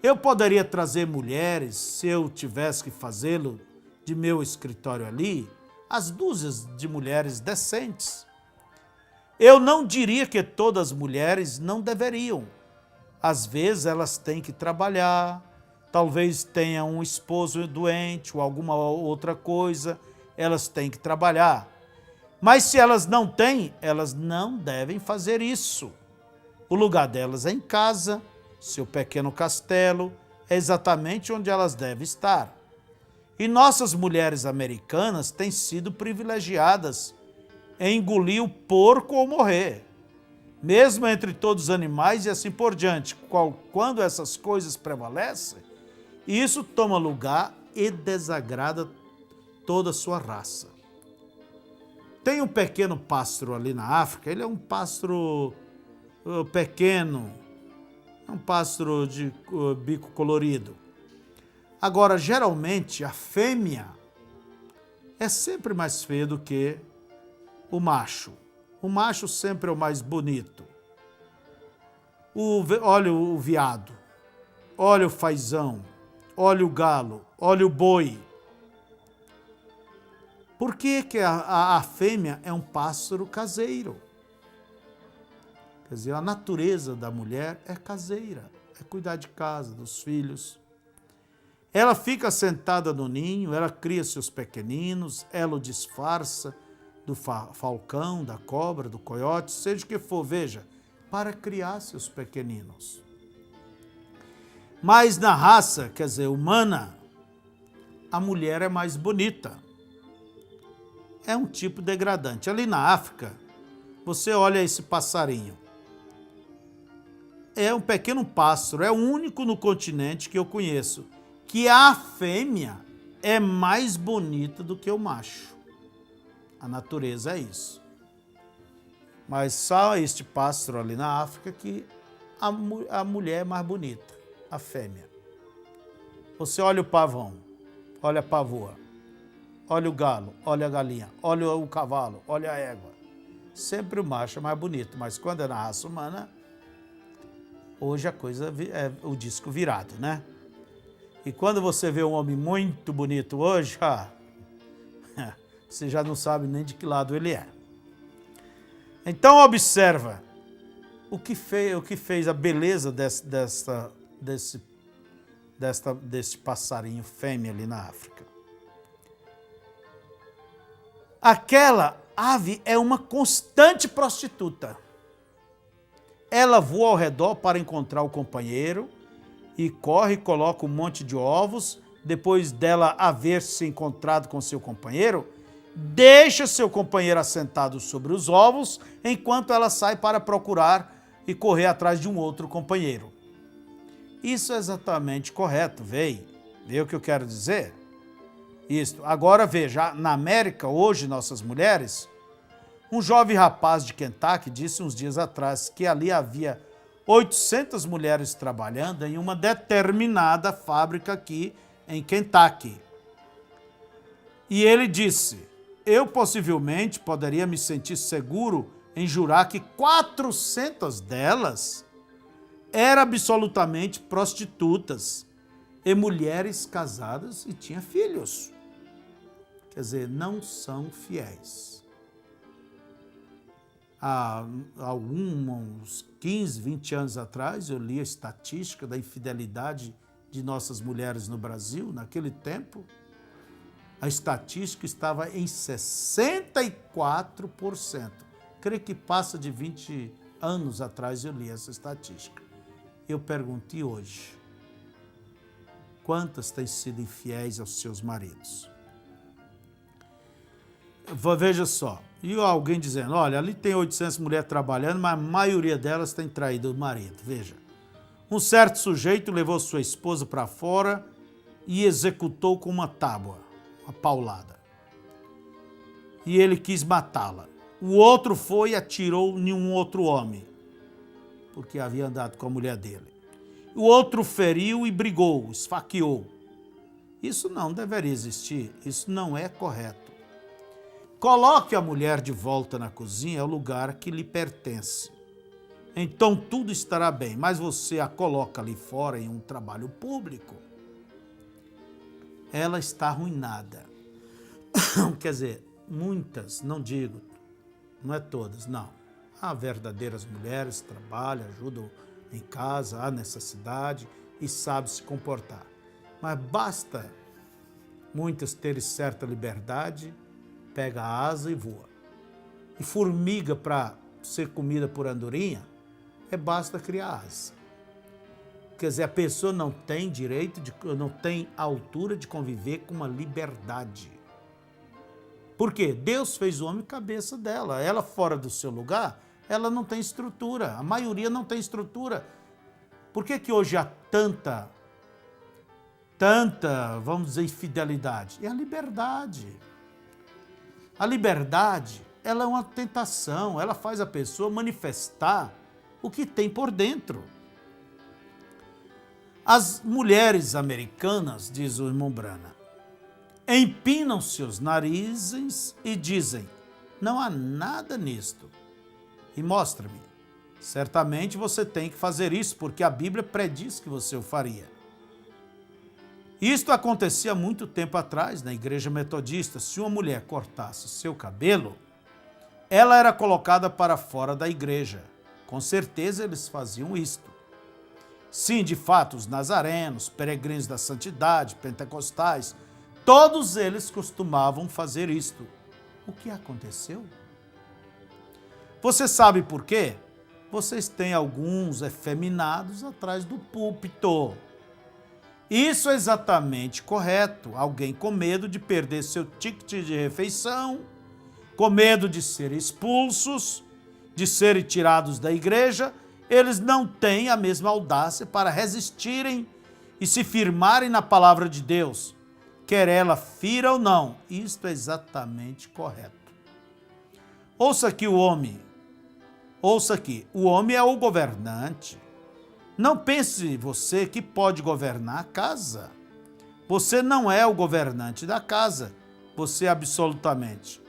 Eu poderia trazer mulheres, se eu tivesse que fazê-lo, de meu escritório ali, as dúzias de mulheres decentes. Eu não diria que todas as mulheres não deveriam. Às vezes elas têm que trabalhar, talvez tenham um esposo doente ou alguma outra coisa, elas têm que trabalhar. Mas se elas não têm, elas não devem fazer isso. O lugar delas é em casa, seu pequeno castelo, é exatamente onde elas devem estar. E nossas mulheres americanas têm sido privilegiadas em engolir o porco ou morrer. Mesmo entre todos os animais e assim por diante. Quando essas coisas prevalecem, isso toma lugar e desagrada toda a sua raça. Tem um pequeno pássaro ali na África, ele é um pássaro pequeno, um pássaro de bico colorido. Agora, geralmente, a fêmea é sempre mais feia do que o macho. O macho sempre é o mais bonito. Olha o veado, olha o fazão, olha o galo, olha o boi. Por que a fêmea é um pássaro caseiro? Quer dizer, a natureza da mulher é caseira, é cuidar de casa, dos filhos. Ela fica sentada no ninho, ela cria seus pequeninos, ela o disfarça do falcão, da cobra, do coiote, seja o que for, veja, para criar seus pequeninos. Mas na raça, quer dizer, humana, a mulher é mais bonita. É um tipo degradante. Ali na África, você olha esse passarinho. É um pequeno pássaro, é o único no continente que eu conheço, que a fêmea é mais bonita do que o macho. A natureza é isso. Mas só este pássaro ali na África que a mulher é mais bonita, a fêmea. Você olha o pavão, olha a pavoa, olha o galo, olha a galinha, olha o cavalo, olha a égua. Sempre o macho é mais bonito, mas quando é na raça humana, hoje a coisa é o disco virado, né? E quando você vê um homem muito bonito hoje, você já não sabe nem de que lado ele é. Então observa o que fez a beleza desse passarinho fêmea ali na África. Aquela ave é uma constante prostituta. Ela voa ao redor para encontrar o companheiro e corre e coloca um monte de ovos. Depois dela haver se encontrado com seu companheiro, deixa seu companheiro assentado sobre os ovos, enquanto ela sai para procurar e correr atrás de um outro companheiro. Isso é exatamente correto, vê o que eu quero dizer? Isso. Agora veja, na América, hoje, nossas mulheres, um jovem rapaz de Kentucky disse uns dias atrás que ali havia 800 mulheres trabalhando em uma determinada fábrica aqui em Kentucky. E ele disse: eu possivelmente poderia me sentir seguro em jurar que 400 delas eram absolutamente prostitutas e mulheres casadas e tinham filhos. Quer dizer, não são fiéis. Há uns 15, 20 anos atrás, eu li a estatística da infidelidade de nossas mulheres no Brasil. Naquele tempo, a estatística estava em 64%. Creio que passa de 20 anos atrás eu li essa estatística. Eu perguntei hoje, quantas têm sido infiéis aos seus maridos? Veja só, e alguém dizendo, olha, ali tem 800 mulheres trabalhando, mas a maioria delas tem traído o marido. Veja, um certo sujeito levou sua esposa para fora e executou com uma tábua, uma paulada. E ele quis matá-la. O outro foi e atirou em um outro homem, porque havia andado com a mulher dele. O outro feriu e brigou, esfaqueou. Isso não deveria existir, isso não é correto. Coloque a mulher de volta na cozinha, é o lugar que lhe pertence. Então tudo estará bem, mas você a coloca ali fora em um trabalho público, ela está arruinada. Quer dizer, muitas, não digo, não é todas, não. Há verdadeiras mulheres que trabalham, ajudam em casa, há necessidade e sabem se comportar. Mas basta muitas terem certa liberdade, pega a asa e voa. E formiga para ser comida por andorinha, basta criar asa. Quer dizer, a pessoa não tem direito, não tem altura de conviver com uma liberdade. Por quê? Deus fez o homem cabeça dela. Ela fora do seu lugar, ela não tem estrutura. A maioria não tem estrutura. Por que hoje há tanta, vamos dizer, infidelidade? É a liberdade. A liberdade, ela é uma tentação, ela faz a pessoa manifestar o que tem por dentro. As mulheres americanas, diz o irmão Brana, empinam seus narizes e dizem, não há nada nisto. E mostra-me. Certamente você tem que fazer isso, porque a Bíblia prediz que você o faria. Isto acontecia muito tempo atrás na igreja metodista. Se uma mulher cortasse seu cabelo, ela era colocada para fora da igreja. Com certeza eles faziam isto. Sim, de fato, os nazarenos, peregrinos da santidade, pentecostais, todos eles costumavam fazer isto. O que aconteceu? Você sabe por quê? vocês têm alguns efeminados atrás do púlpito. Isso é exatamente correto. Alguém com medo de perder seu ticket de refeição, com medo de serem expulsos, de serem tirados da igreja, eles não têm a mesma audácia para resistirem e se firmarem na palavra de Deus, quer ela fira ou não. Isto é exatamente correto. Ouça aqui o homem. Ouça aqui. O homem é o governante. Não pense você que pode governar a casa. Você não é o governante da casa. Você absolutamente.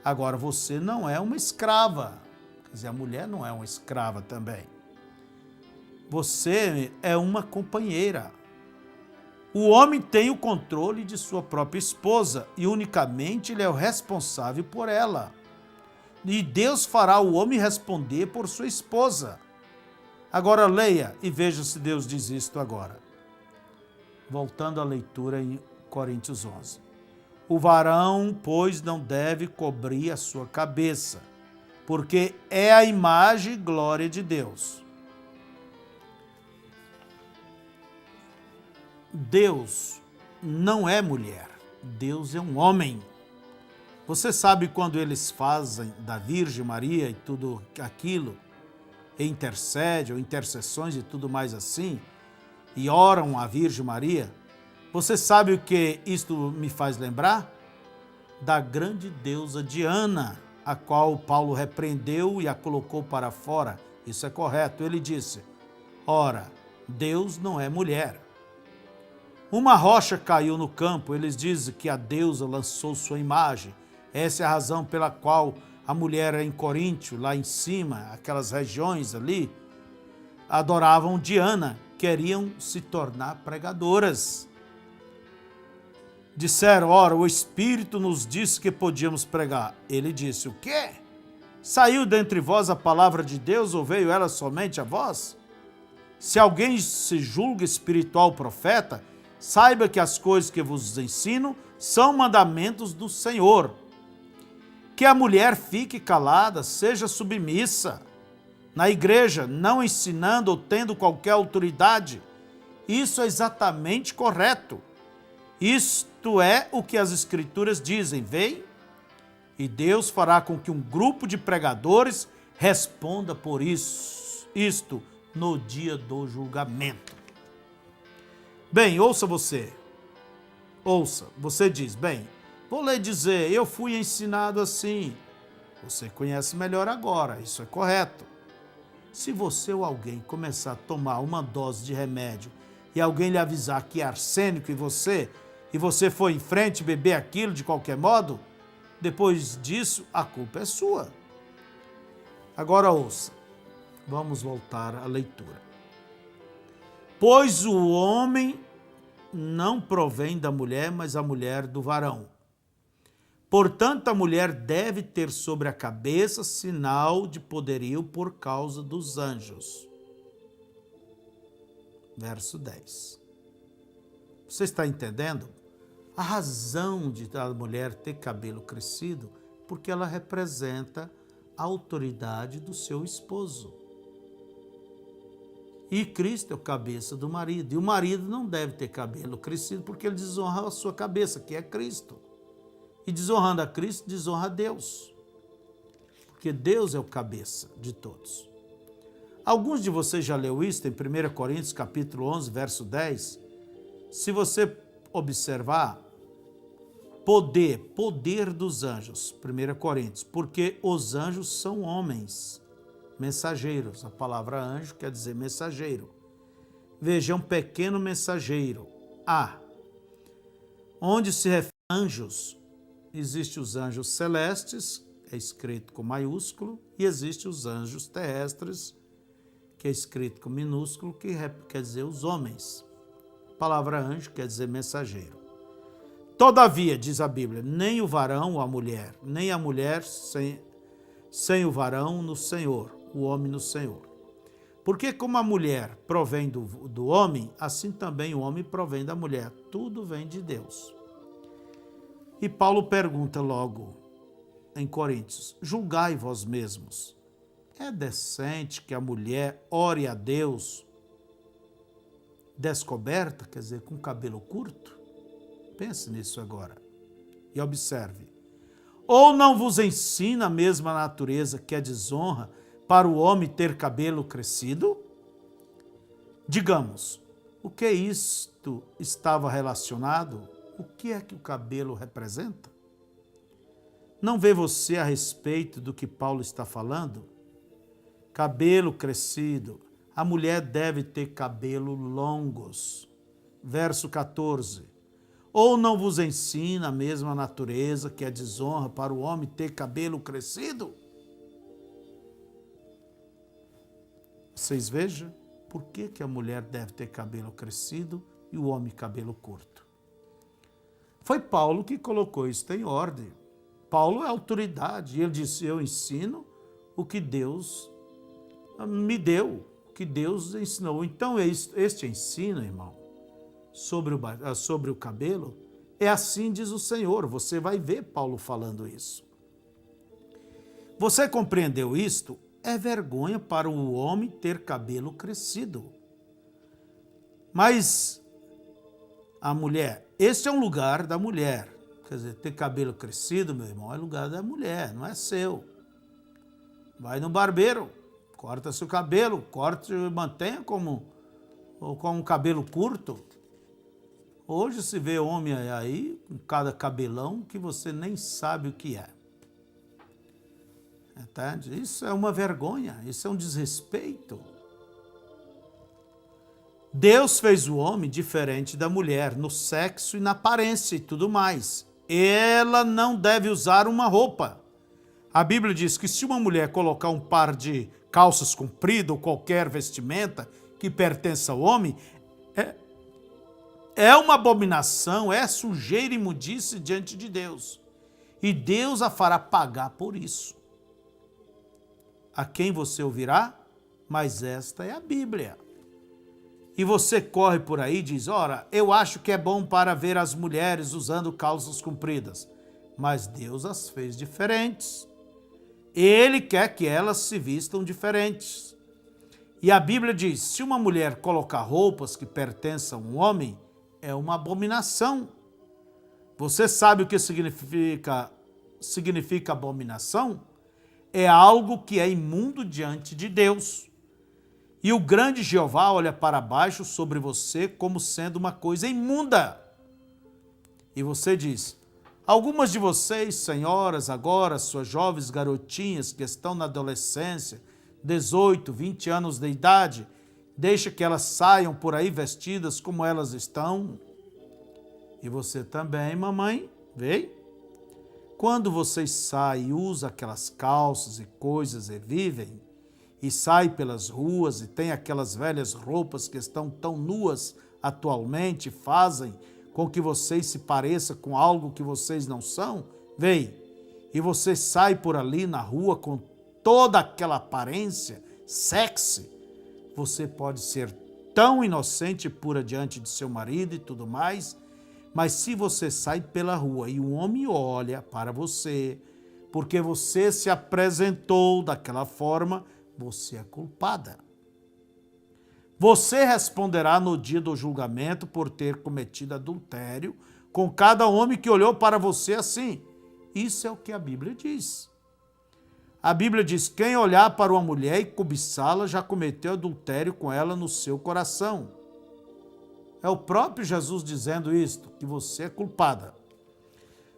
Agora, você não é uma escrava. Quer dizer, a mulher não é uma escrava também. Você é uma companheira. O homem tem o controle de sua própria esposa e unicamente ele é o responsável por ela. E Deus fará o homem responder por sua esposa. Agora leia e veja se Deus diz isto agora. Voltando à leitura em Coríntios 11. O varão, pois, não deve cobrir a sua cabeça, porque é a imagem e glória de Deus. Deus não é mulher, Deus é um homem. Você sabe quando eles fazem da Virgem Maria e tudo aquilo, e intercede, ou intercessões e tudo mais assim, e oram a Virgem Maria, você sabe o que isto me faz lembrar? Da grande deusa Diana, a qual Paulo repreendeu e a colocou para fora. Isso é correto. Ele disse, ora, Deus não é mulher. Uma rocha caiu no campo, eles dizem que a deusa lançou sua imagem. Essa é a razão pela qual a mulher em Coríntio, lá em cima, aquelas regiões ali, adoravam Diana, queriam se tornar pregadoras. Disseram, ora, o Espírito nos disse que podíamos pregar. Ele disse, o quê? Saiu dentre vós a palavra de Deus ou veio ela somente a vós? Se alguém se julga espiritual profeta, saiba que as coisas que vos ensino são mandamentos do Senhor. Que a mulher fique calada, seja submissa na igreja, não ensinando ou tendo qualquer autoridade. Isso é exatamente correto. Isto é o que as Escrituras dizem, vem? E Deus fará com que um grupo de pregadores responda por isto no dia do julgamento. Bem, ouça você. Ouça, você diz, bem, vou lhe dizer, eu fui ensinado assim. Você conhece melhor agora, isso é correto. Se você ou alguém começar a tomar uma dose de remédio e alguém lhe avisar que é arsênico em você, e você for em frente e beber aquilo de qualquer modo, depois disso a culpa é sua. Agora ouça, vamos voltar à leitura. Pois o homem não provém da mulher, mas a mulher do varão. Portanto, a mulher deve ter sobre a cabeça sinal de poderio por causa dos anjos. Verso 10. Você está entendendo? A razão de a mulher ter cabelo crescido, porque ela representa a autoridade do seu esposo. E Cristo é o cabeça do marido. E o marido não deve ter cabelo crescido porque ele desonra a sua cabeça, que é Cristo. E desonrando a Cristo, desonra a Deus. Porque Deus é o cabeça de todos. Alguns de vocês já leu isso em 1 Coríntios capítulo 11, verso 10. Se você observar, poder dos anjos, 1 Coríntios, porque os anjos são homens, mensageiros. A palavra anjo quer dizer mensageiro. Veja, um pequeno mensageiro. Onde se refere a anjos, existem os anjos celestes, é escrito com maiúsculo, e existem os anjos terrestres, que é escrito com minúsculo, que quer dizer os homens. A palavra anjo quer dizer mensageiro. Todavia, diz a Bíblia, nem o varão ou a mulher, nem a mulher sem o varão no Senhor, o homem no Senhor. Porque como a mulher provém do homem, assim também o homem provém da mulher. Tudo vem de Deus. E Paulo pergunta logo em Coríntios, julgai vós mesmos. É decente que a mulher ore a Deus descoberta, quer dizer, com cabelo curto? Pense nisso agora e observe. Ou não vos ensina a mesma natureza que é desonra para o homem ter cabelo crescido? Digamos, o que isto estava relacionado? O que é que o cabelo representa? Não vê você a respeito do que Paulo está falando? Cabelo crescido. A mulher deve ter cabelo longos. Verso 14. Ou não vos ensina a mesma natureza que é desonra para o homem ter cabelo crescido? Vocês vejam por que a mulher deve ter cabelo crescido e o homem cabelo curto. Foi Paulo que colocou isso em ordem. Paulo é autoridade. Ele disse, eu ensino o que Deus me deu, o que Deus ensinou. Então, este ensino, irmão, sobre o cabelo, é assim diz o Senhor. Você vai ver Paulo falando isso. Você compreendeu isto? É vergonha para o homem ter cabelo crescido. Mas a mulher, este é um lugar da mulher. Quer dizer, ter cabelo crescido, meu irmão, é lugar da mulher, não é seu. Vai no barbeiro, corta seu cabelo, corte e mantenha com um cabelo curto. Hoje se vê homem aí com cada cabelão que você nem sabe o que é. Entende? Isso é uma vergonha, isso é um desrespeito. Deus fez o homem diferente da mulher, no sexo e na aparência e tudo mais. Ela não deve usar uma roupa. A Bíblia diz que se uma mulher colocar um par de calças compridas ou qualquer vestimenta que pertença ao homem, é uma abominação, é sujeira e imundice diante de Deus. E Deus a fará pagar por isso. A quem você ouvirá? Mas esta é a Bíblia. E você corre por aí e diz, ora, eu acho que é bom para ver as mulheres usando calças compridas. Mas Deus as fez diferentes. Ele quer que elas se vistam diferentes. E a Bíblia diz, se uma mulher colocar roupas que pertençam a um homem, é uma abominação. Você sabe o que significa abominação? É algo que é imundo diante de Deus. E o grande Jeová olha para baixo sobre você como sendo uma coisa imunda. E você diz, algumas de vocês, senhoras, agora, suas jovens garotinhas que estão na adolescência, 18, 20 anos de idade, deixa que elas saiam por aí vestidas como elas estão. E você também, mamãe, vê? Quando vocês saem e usam aquelas calças e coisas e vivem, e saem pelas ruas e tem aquelas velhas roupas que estão tão nuas atualmente, fazem com que vocês se pareçam com algo que vocês não são, vê? E você sai por ali na rua com toda aquela aparência sexy, você pode ser tão inocente e pura diante de seu marido e tudo mais, mas se você sai pela rua e um homem olha para você, porque você se apresentou daquela forma, você é culpada. Você responderá no dia do julgamento por ter cometido adultério com cada homem que olhou para você assim. Isso é o que a Bíblia diz. A Bíblia diz, quem olhar para uma mulher e cobiçá-la já cometeu adultério com ela no seu coração. É o próprio Jesus dizendo isto, que você é culpada.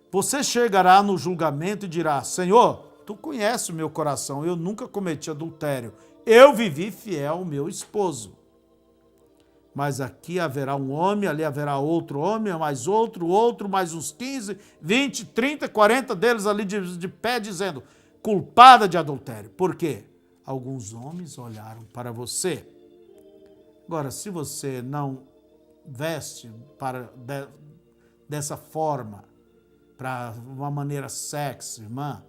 Você chegará no julgamento e dirá, Senhor, tu conheces o meu coração, eu nunca cometi adultério. Eu vivi fiel ao meu esposo. Mas aqui haverá um homem, ali haverá outro homem, mais outro, mais uns 15, 20, 30, 40 deles ali de pé dizendo, culpada de adultério. Por quê? Alguns homens olharam para você. Agora, se você não veste dessa forma, para uma maneira sexy, irmã,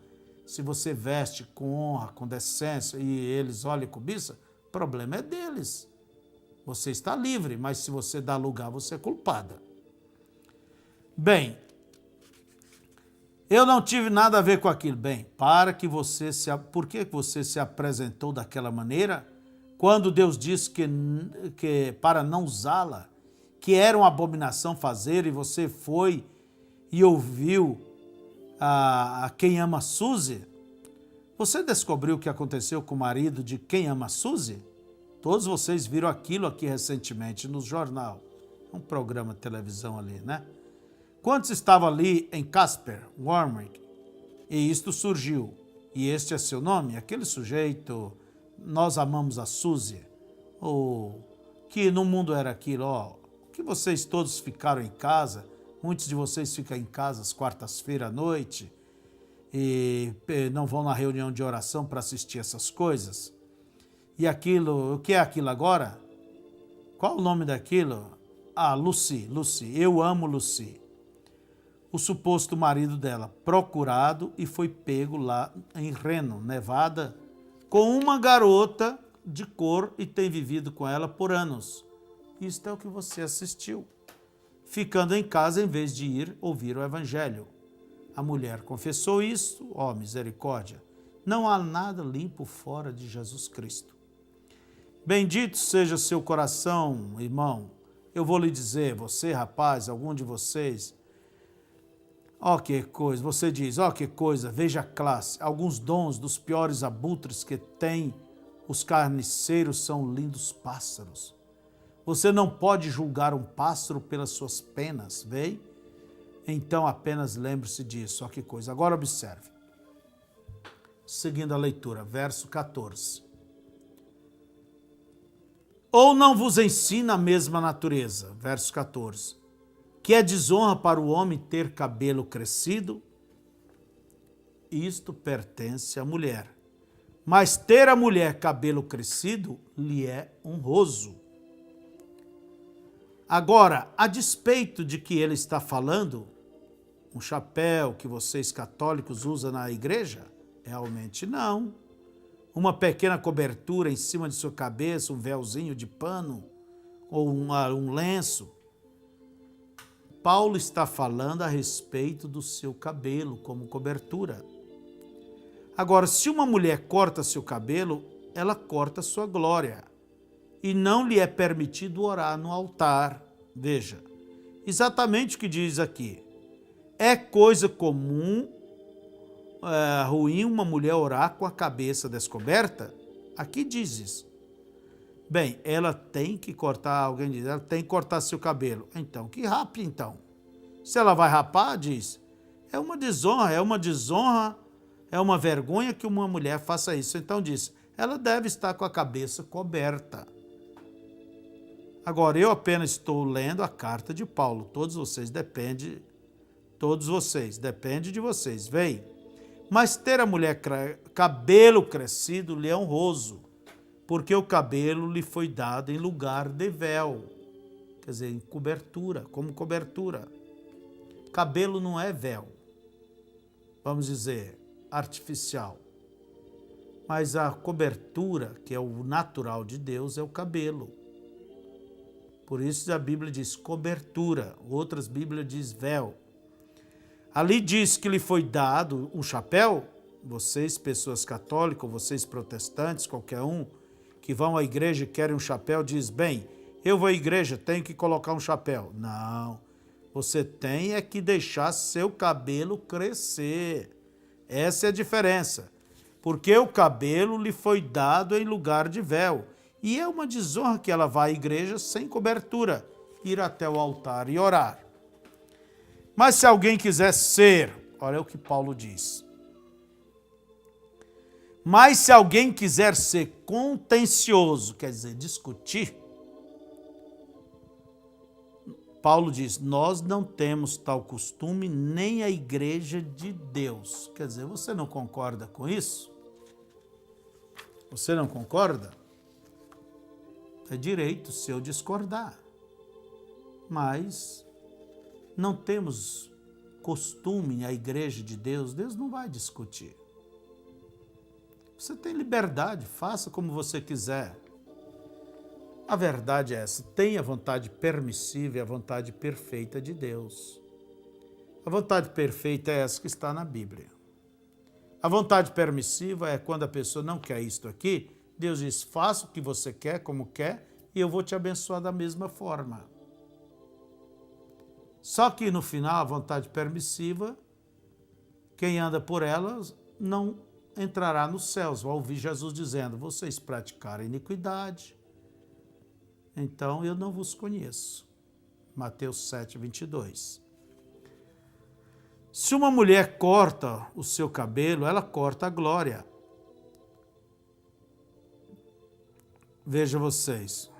se você veste com honra, com decência e eles olham e cobiçam, o problema é deles. Você está livre, mas se você dá lugar, você é culpada. Bem, Eu não tive nada a ver com aquilo. Bem, por que você se apresentou daquela maneira quando Deus disse que para não usá-la, que era uma abominação fazer, e você foi e ouviu a quem ama Suzy? Você descobriu o que aconteceu com o marido de quem ama Suzy? Todos vocês viram aquilo aqui recentemente no jornal. Um programa de televisão ali, né? Quantos estavam ali em Casper, Warwick? E isto surgiu. E este é seu nome? Aquele sujeito, nós amamos a Suzy. Ou que no mundo era aquilo, ó. Que vocês todos ficaram em casa. Muitos de vocês ficam em casa às quartas-feiras à noite e não vão na reunião de oração para assistir essas coisas. E aquilo, o que é aquilo agora? Qual o nome daquilo? Ah, Lucy, eu amo Lucy. O suposto marido dela procurado e foi pego lá em Reno, Nevada, com uma garota de cor e tem vivido com ela por anos. Isto é o que você assistiu, ficando em casa em vez de ir ouvir o evangelho. A mulher confessou isso, ó misericórdia. Não há nada limpo fora de Jesus Cristo. Bendito seja seu coração, irmão. Eu vou lhe dizer, você, rapaz, algum de vocês, ó que coisa, você diz, ó que coisa, veja a classe, alguns dons dos piores abutres que tem os carniceiros são lindos pássaros. Você não pode julgar um pássaro pelas suas penas, vê? Então apenas lembre-se disso, ó que coisa. Agora observe. Seguindo a leitura, verso 14. Ou não vos ensina a mesma natureza, verso 14, que é desonra para o homem ter cabelo crescido? Isto pertence à mulher. Mas ter a mulher cabelo crescido lhe é honroso. Agora, a despeito de que ele está falando, um chapéu que vocês católicos usam na igreja? Realmente não. Uma pequena cobertura em cima de sua cabeça, um véuzinho de pano ou um lenço. Paulo está falando a respeito do seu cabelo como cobertura. Agora, se uma mulher corta seu cabelo, ela corta sua glória. E não lhe é permitido orar no altar. Veja, exatamente o que diz aqui. É coisa comum, ruim uma mulher orar com a cabeça descoberta? Aqui diz isso. Bem, ela tem que cortar, alguém diz, ela tem que cortar seu cabelo. Então, que rape então. Se ela vai rapar, diz, é uma desonra, é uma vergonha que uma mulher faça isso. Então diz, ela deve estar com a cabeça coberta. Agora, eu apenas estou lendo a carta de Paulo. Todos vocês, depende de vocês, veem. Mas ter a mulher cabelo crescido lhe é honroso, porque o cabelo lhe foi dado em lugar de véu, quer dizer, em cobertura, como cobertura. Cabelo não é véu, vamos dizer, artificial. Mas a cobertura, que é o natural de Deus, é o cabelo. Por isso a Bíblia diz cobertura, outras Bíblias diz véu. Ali diz que lhe foi dado um chapéu. Vocês, pessoas católicas, vocês protestantes, qualquer um que vão à igreja e querem um chapéu, diz, bem, eu vou à igreja, tenho que colocar um chapéu. Não, você tem é que deixar seu cabelo crescer. Essa é a diferença. Porque o cabelo lhe foi dado em lugar de véu. E é uma desonra que ela vá à igreja sem cobertura, ir até o altar e orar. Mas se alguém quiser ser, olha o que Paulo diz. Mas se alguém quiser ser contencioso, quer dizer, discutir, Paulo diz, nós não temos tal costume nem a igreja de Deus. Quer dizer, você não concorda com isso? Você não concorda? É direito seu discordar. Mas não temos costume a igreja de Deus, Deus não vai discutir. Você tem liberdade, faça como você quiser. A verdade é essa, tenha a vontade permissiva e a vontade perfeita de Deus. A vontade perfeita é essa que está na Bíblia. A vontade permissiva é quando a pessoa não quer isto aqui, Deus diz, faça o que você quer, como quer, e eu vou te abençoar da mesma forma. Só que no final, a vontade permissiva, quem anda por elas não entrará nos céus. Vai ouvir Jesus dizendo, vocês praticaram iniquidade, então eu não vos conheço. Mateus 7, 22. Se uma mulher corta o seu cabelo, ela corta a glória. Veja vocês.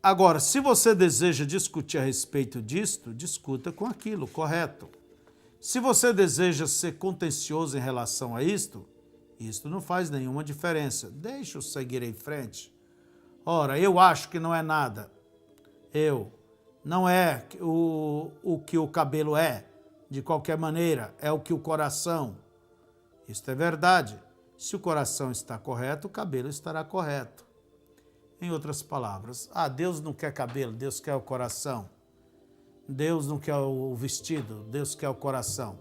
Agora, se você deseja discutir a respeito disto, discuta com aquilo, correto. Se você deseja ser contencioso em relação a isto não faz nenhuma diferença. Deixa-o seguir em frente. Ora, eu acho que não é nada. Não é o que o cabelo é, de qualquer maneira, é o que o coração. Isto é verdade. Se o coração está correto, o cabelo estará correto. Em outras palavras, Deus não quer cabelo, Deus quer o coração. Deus não quer o vestido, Deus quer o coração.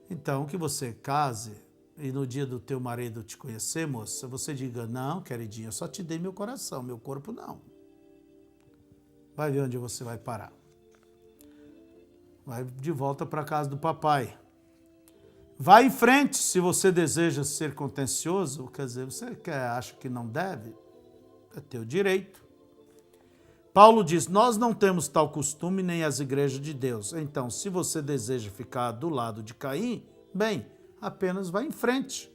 Então que você case e no dia do teu marido te conhecer, moça, você diga, não, queridinha, eu só te dei meu coração, meu corpo não. Vai ver onde você vai parar. Vai de volta para a casa do papai. Vai em frente, se você deseja ser contencioso, quer dizer, você acha que não deve, é teu direito. Paulo diz, nós não temos tal costume nem as igrejas de Deus. Então, se você deseja ficar do lado de Caim, bem, apenas vá em frente.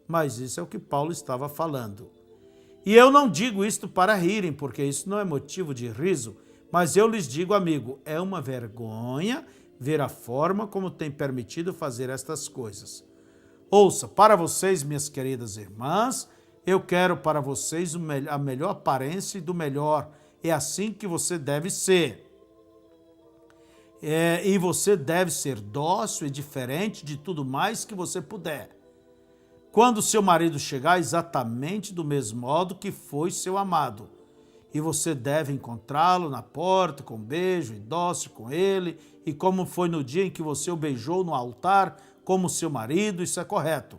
Mas isso é o que Paulo estava falando. E eu não digo isto para rirem, porque isso não é motivo de riso, mas eu lhes digo, amigo, é uma vergonha ver a forma como tem permitido fazer estas coisas. Ouça, para vocês, minhas queridas irmãs, eu quero para vocês a melhor aparência e do melhor. É assim que você deve ser. E você deve ser dócil e diferente de tudo mais que você puder. Quando seu marido chegar, exatamente do mesmo modo que foi seu amado. E você deve encontrá-lo na porta com um beijo e dócil com ele, e como foi no dia em que você o beijou no altar como seu marido, isso é correto.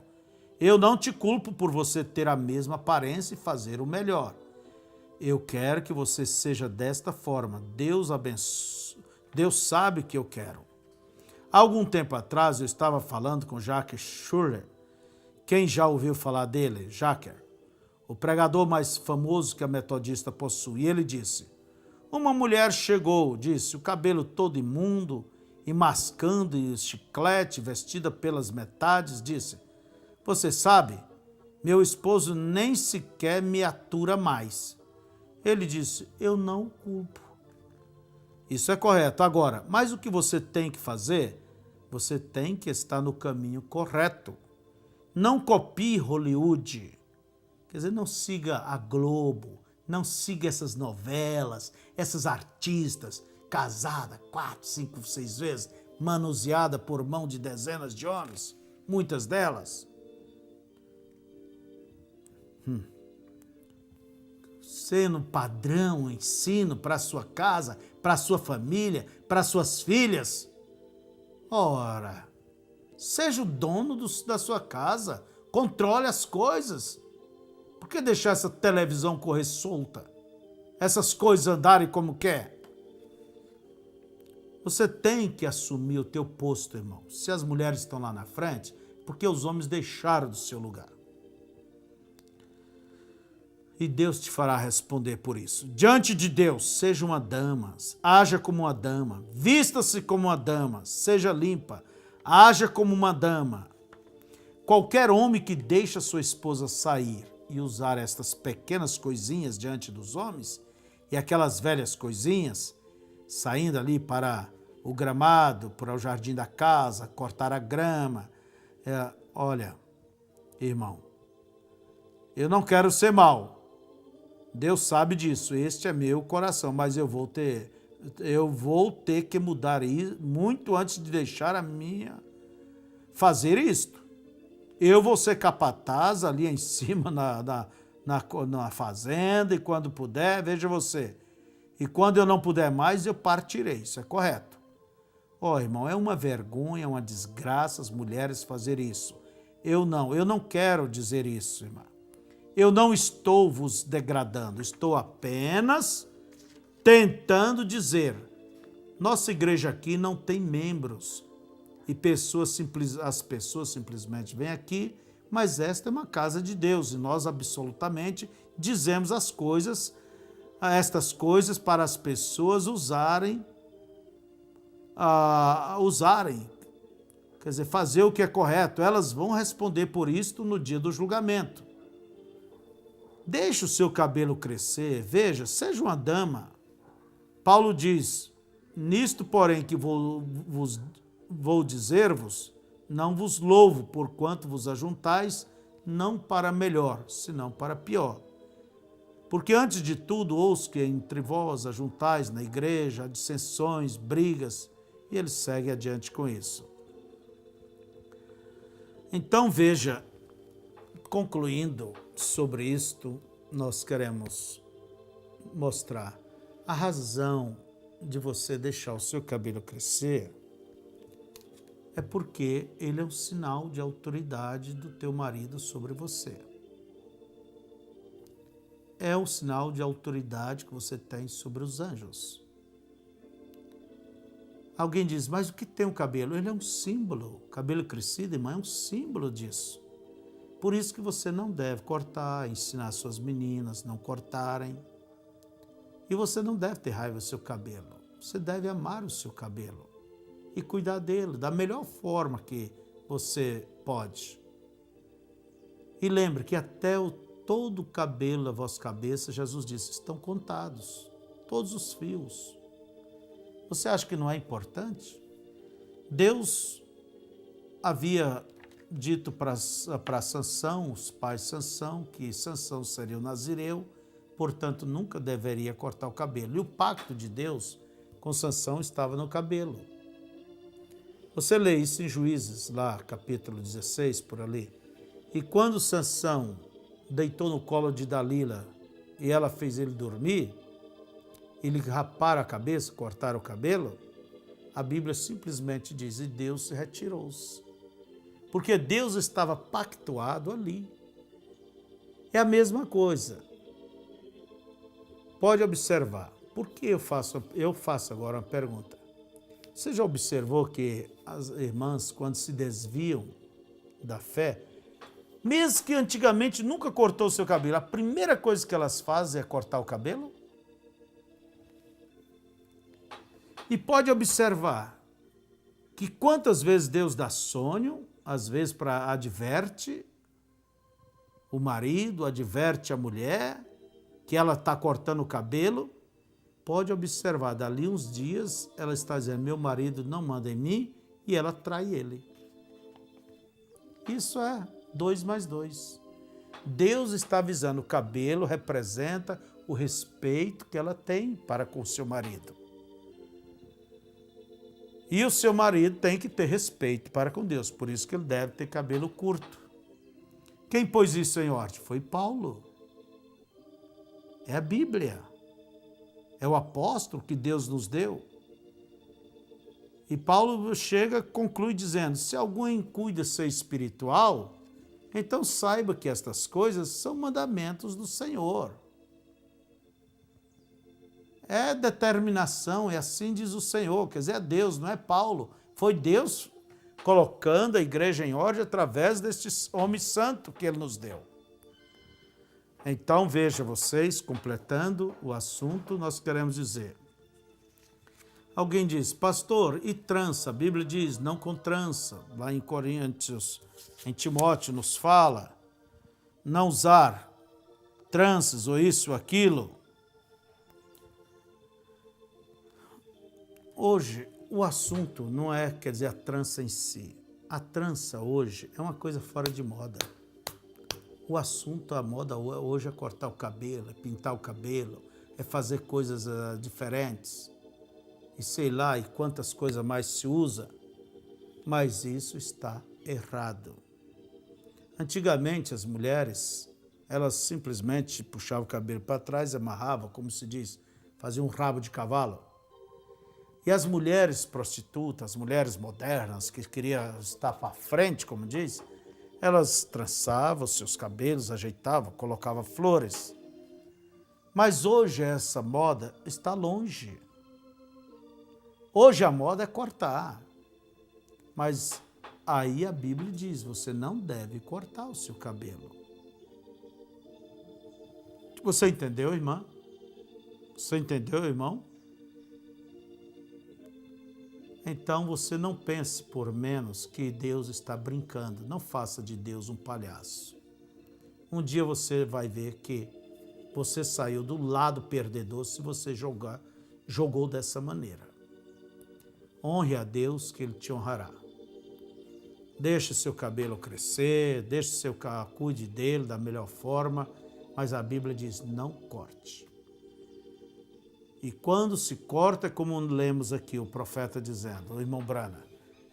Eu não te culpo por você ter a mesma aparência e fazer o melhor. Eu quero que você seja desta forma. Deus abençoe. Deus sabe o que eu quero. Há algum tempo atrás eu estava falando com Jacques Schuller. Quem já ouviu falar dele? Jacques, o pregador mais famoso que a metodista possui. E ele disse, uma mulher chegou, disse, o cabelo todo imundo e mascando e chiclete, vestida pelas metades, disse, você sabe, meu esposo nem sequer me atura mais. Ele disse, eu não o culpo. Isso é correto. Agora, mas o que você tem que fazer? Você tem que estar no caminho correto. Não copie Hollywood. Quer dizer, não siga a Globo, não siga essas novelas, essas artistas, casada 4, 5, 6 vezes, manuseada por mão de dezenas de homens, muitas delas. Sendo padrão, ensino para sua casa, para sua família, para suas filhas. Ora, seja o dono da sua casa, controle as coisas. Por que deixar essa televisão correr solta? Essas coisas andarem como quer? Você tem que assumir o teu posto, irmão. Se as mulheres estão lá na frente, porque os homens deixaram do seu lugar. E Deus te fará responder por isso. Diante de Deus, seja uma dama, haja como uma dama, vista-se como uma dama, seja limpa, haja como uma dama. Qualquer homem que deixa sua esposa sair e usar estas pequenas coisinhas diante dos homens, e aquelas velhas coisinhas, saindo ali para o gramado, para o jardim da casa, cortar a grama. Olha, irmão, eu não quero ser mau. Deus sabe disso, este é meu coração, mas eu vou ter que mudar isso muito antes de deixar a minha fazer isto. Eu vou ser capataz ali em cima na fazenda e quando puder, veja você, E quando eu não puder mais, eu partirei. Isso é correto. Ó, irmão, é uma vergonha, é uma desgraça as mulheres fazerem isso. Eu não quero dizer isso, irmã. Eu não estou vos degradando, estou apenas tentando dizer. Nossa igreja aqui não tem membros e as pessoas simplesmente vêm aqui, mas esta é uma casa de Deus e nós absolutamente dizemos estas coisas para as pessoas usarem, quer dizer, fazer o que é correto. Elas vão responder por isto no dia do julgamento. Deixe o seu cabelo crescer, veja, seja uma dama. Paulo diz, nisto, porém, que vou dizer-vos, não vos louvo, porquanto vos ajuntais, não para melhor, senão para pior. Porque antes de tudo, ouço que entre vós ajuntais na igreja, há dissensões, brigas, e ele segue adiante com isso. Então, veja, concluindo sobre isto, nós queremos mostrar a razão de você deixar o seu cabelo crescer é porque ele é um sinal de autoridade do teu marido sobre você. É um sinal de autoridade que você tem sobre os anjos. Alguém diz, mas o que tem o cabelo? Ele é um símbolo. O cabelo crescido, irmão, é um símbolo disso. Por isso que você não deve cortar, ensinar suas meninas a não cortarem. E você não deve ter raiva do seu cabelo. Você deve amar o seu cabelo e cuidar dele da melhor forma que você pode. E lembre que até todo o cabelo da vossa cabeça, Jesus disse, estão contados, todos os fios. Você acha que não é importante? Deus havia dito para Sansão, os pais de Sansão, que Sansão seria o nazireu, portanto nunca deveria cortar o cabelo. E o pacto de Deus com Sansão estava no cabelo. Você lê isso em Juízes, lá, capítulo 16, por ali. E quando Sansão deitou no colo de Dalila e ela fez ele dormir, e lhe raparam a cabeça, cortaram o cabelo, a Bíblia simplesmente diz, e Deus se retirou-se. Porque Deus estava pactuado ali. É a mesma coisa. Pode observar. Por que eu faço agora uma pergunta? Você já observou que as irmãs, quando se desviam da fé, mesmo que antigamente nunca cortou o seu cabelo, a primeira coisa que elas fazem é cortar o cabelo? E pode observar que quantas vezes Deus dá sonho, às vezes adverte o marido, adverte a mulher, que ela está cortando o cabelo. Pode observar, dali uns dias, ela está dizendo, meu marido não manda em mim, e ela trai ele. Isso é 2 mais 2. Deus está avisando, o cabelo representa o respeito que ela tem para com o seu marido. E o seu marido tem que ter respeito para com Deus, por isso que ele deve ter cabelo curto. Quem pôs isso em ordem? Foi Paulo. É a Bíblia. É o apóstolo que Deus nos deu. E Paulo conclui dizendo, se alguém cuida ser espiritual, então saiba que estas coisas são mandamentos do Senhor. É determinação, é assim diz o Senhor, quer dizer, é Deus, não é Paulo. Foi Deus colocando a igreja em ordem através deste homem santo que ele nos deu. Então, veja vocês, completando o assunto, nós queremos dizer. Alguém diz, pastor, e trança? A Bíblia diz, não com trança. Lá em Coríntios, em Timóteo nos fala, não usar tranças ou isso ou aquilo. Hoje, o assunto não é, quer dizer, a trança em si. A trança hoje é uma coisa fora de moda. O assunto, a moda hoje é cortar o cabelo, é pintar o cabelo, é fazer coisas diferentes. E sei lá, e quantas coisas mais se usa. Mas isso está errado. Antigamente, as mulheres, elas simplesmente puxavam o cabelo para trás, amarravam, como se diz, fazia um rabo de cavalo. E as mulheres prostitutas, as mulheres modernas, que queriam estar para frente, como diz, elas trançavam seus cabelos, ajeitavam, colocavam flores. Mas hoje essa moda está longe. Hoje a moda é cortar. Mas aí a Bíblia diz, você não deve cortar o seu cabelo. Você entendeu, irmã? Você entendeu, irmão? Então você não pense por menos que Deus está brincando. Não faça de Deus um palhaço. Um dia você vai ver que você saiu do lado perdedor se você jogou dessa maneira. Honre a Deus que Ele te honrará. Deixe seu cabelo crescer, cuide dele da melhor forma, mas a Bíblia diz, não corte. E quando se corta, é como lemos aqui o profeta dizendo, o irmão Brana,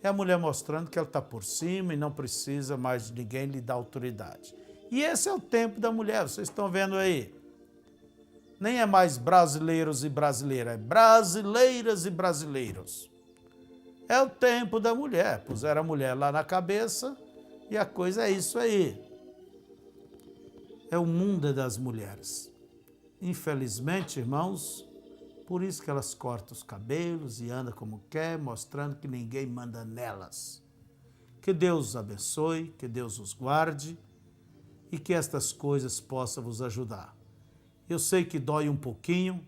é a mulher mostrando que ela está por cima e não precisa mais de ninguém lhe dar autoridade. E esse é o tempo da mulher, vocês estão vendo aí. Nem é mais brasileiros e brasileiras, é brasileiras e brasileiros. É o tempo da mulher, puseram a mulher lá na cabeça e a coisa é isso aí. É o mundo das mulheres. Infelizmente, irmãos, por isso que elas cortam os cabelos e andam como quer, mostrando que ninguém manda nelas. Que Deus os abençoe, que Deus os guarde e que estas coisas possam vos ajudar. Eu sei que dói um pouquinho,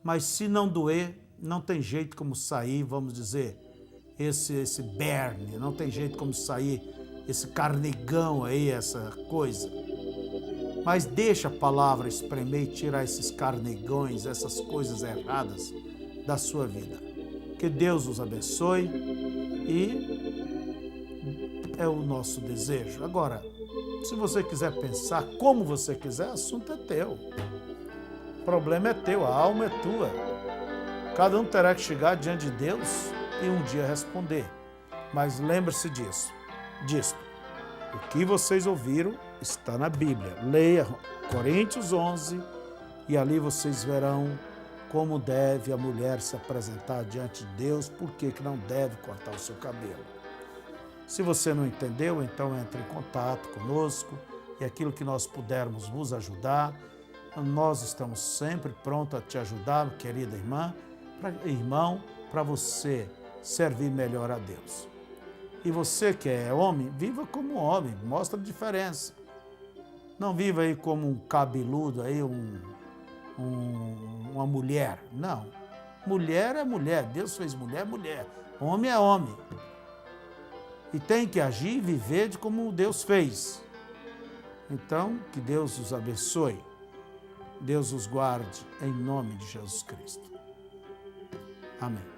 mas se não doer, não tem jeito como sair, vamos dizer, esse berne, não tem jeito como sair esse carnegão aí, essa coisa. Mas deixa a palavra espremer e tirar esses carnegões, essas coisas erradas da sua vida. Que Deus os abençoe e é o nosso desejo. Agora, se você quiser pensar como você quiser, o assunto é teu. O problema é teu, a alma é tua. Cada um terá que chegar diante de Deus e um dia responder. Mas lembre-se disto. O que vocês ouviram está na Bíblia. Leia Coríntios 11 e ali vocês verão como deve a mulher se apresentar diante de Deus, por que não deve cortar o seu cabelo. Se você não entendeu, então entre em contato conosco e aquilo que nós pudermos vos ajudar, nós estamos sempre prontos a te ajudar, querida irmão, para você servir melhor a Deus. E você que é homem, viva como homem, mostra a diferença. Não viva aí como um cabeludo, aí uma mulher. Não. Mulher é mulher, Deus fez mulher, mulher. Homem é homem. E tem que agir e viver de como Deus fez. Então, que Deus os abençoe. Deus os guarde em nome de Jesus Cristo. Amém.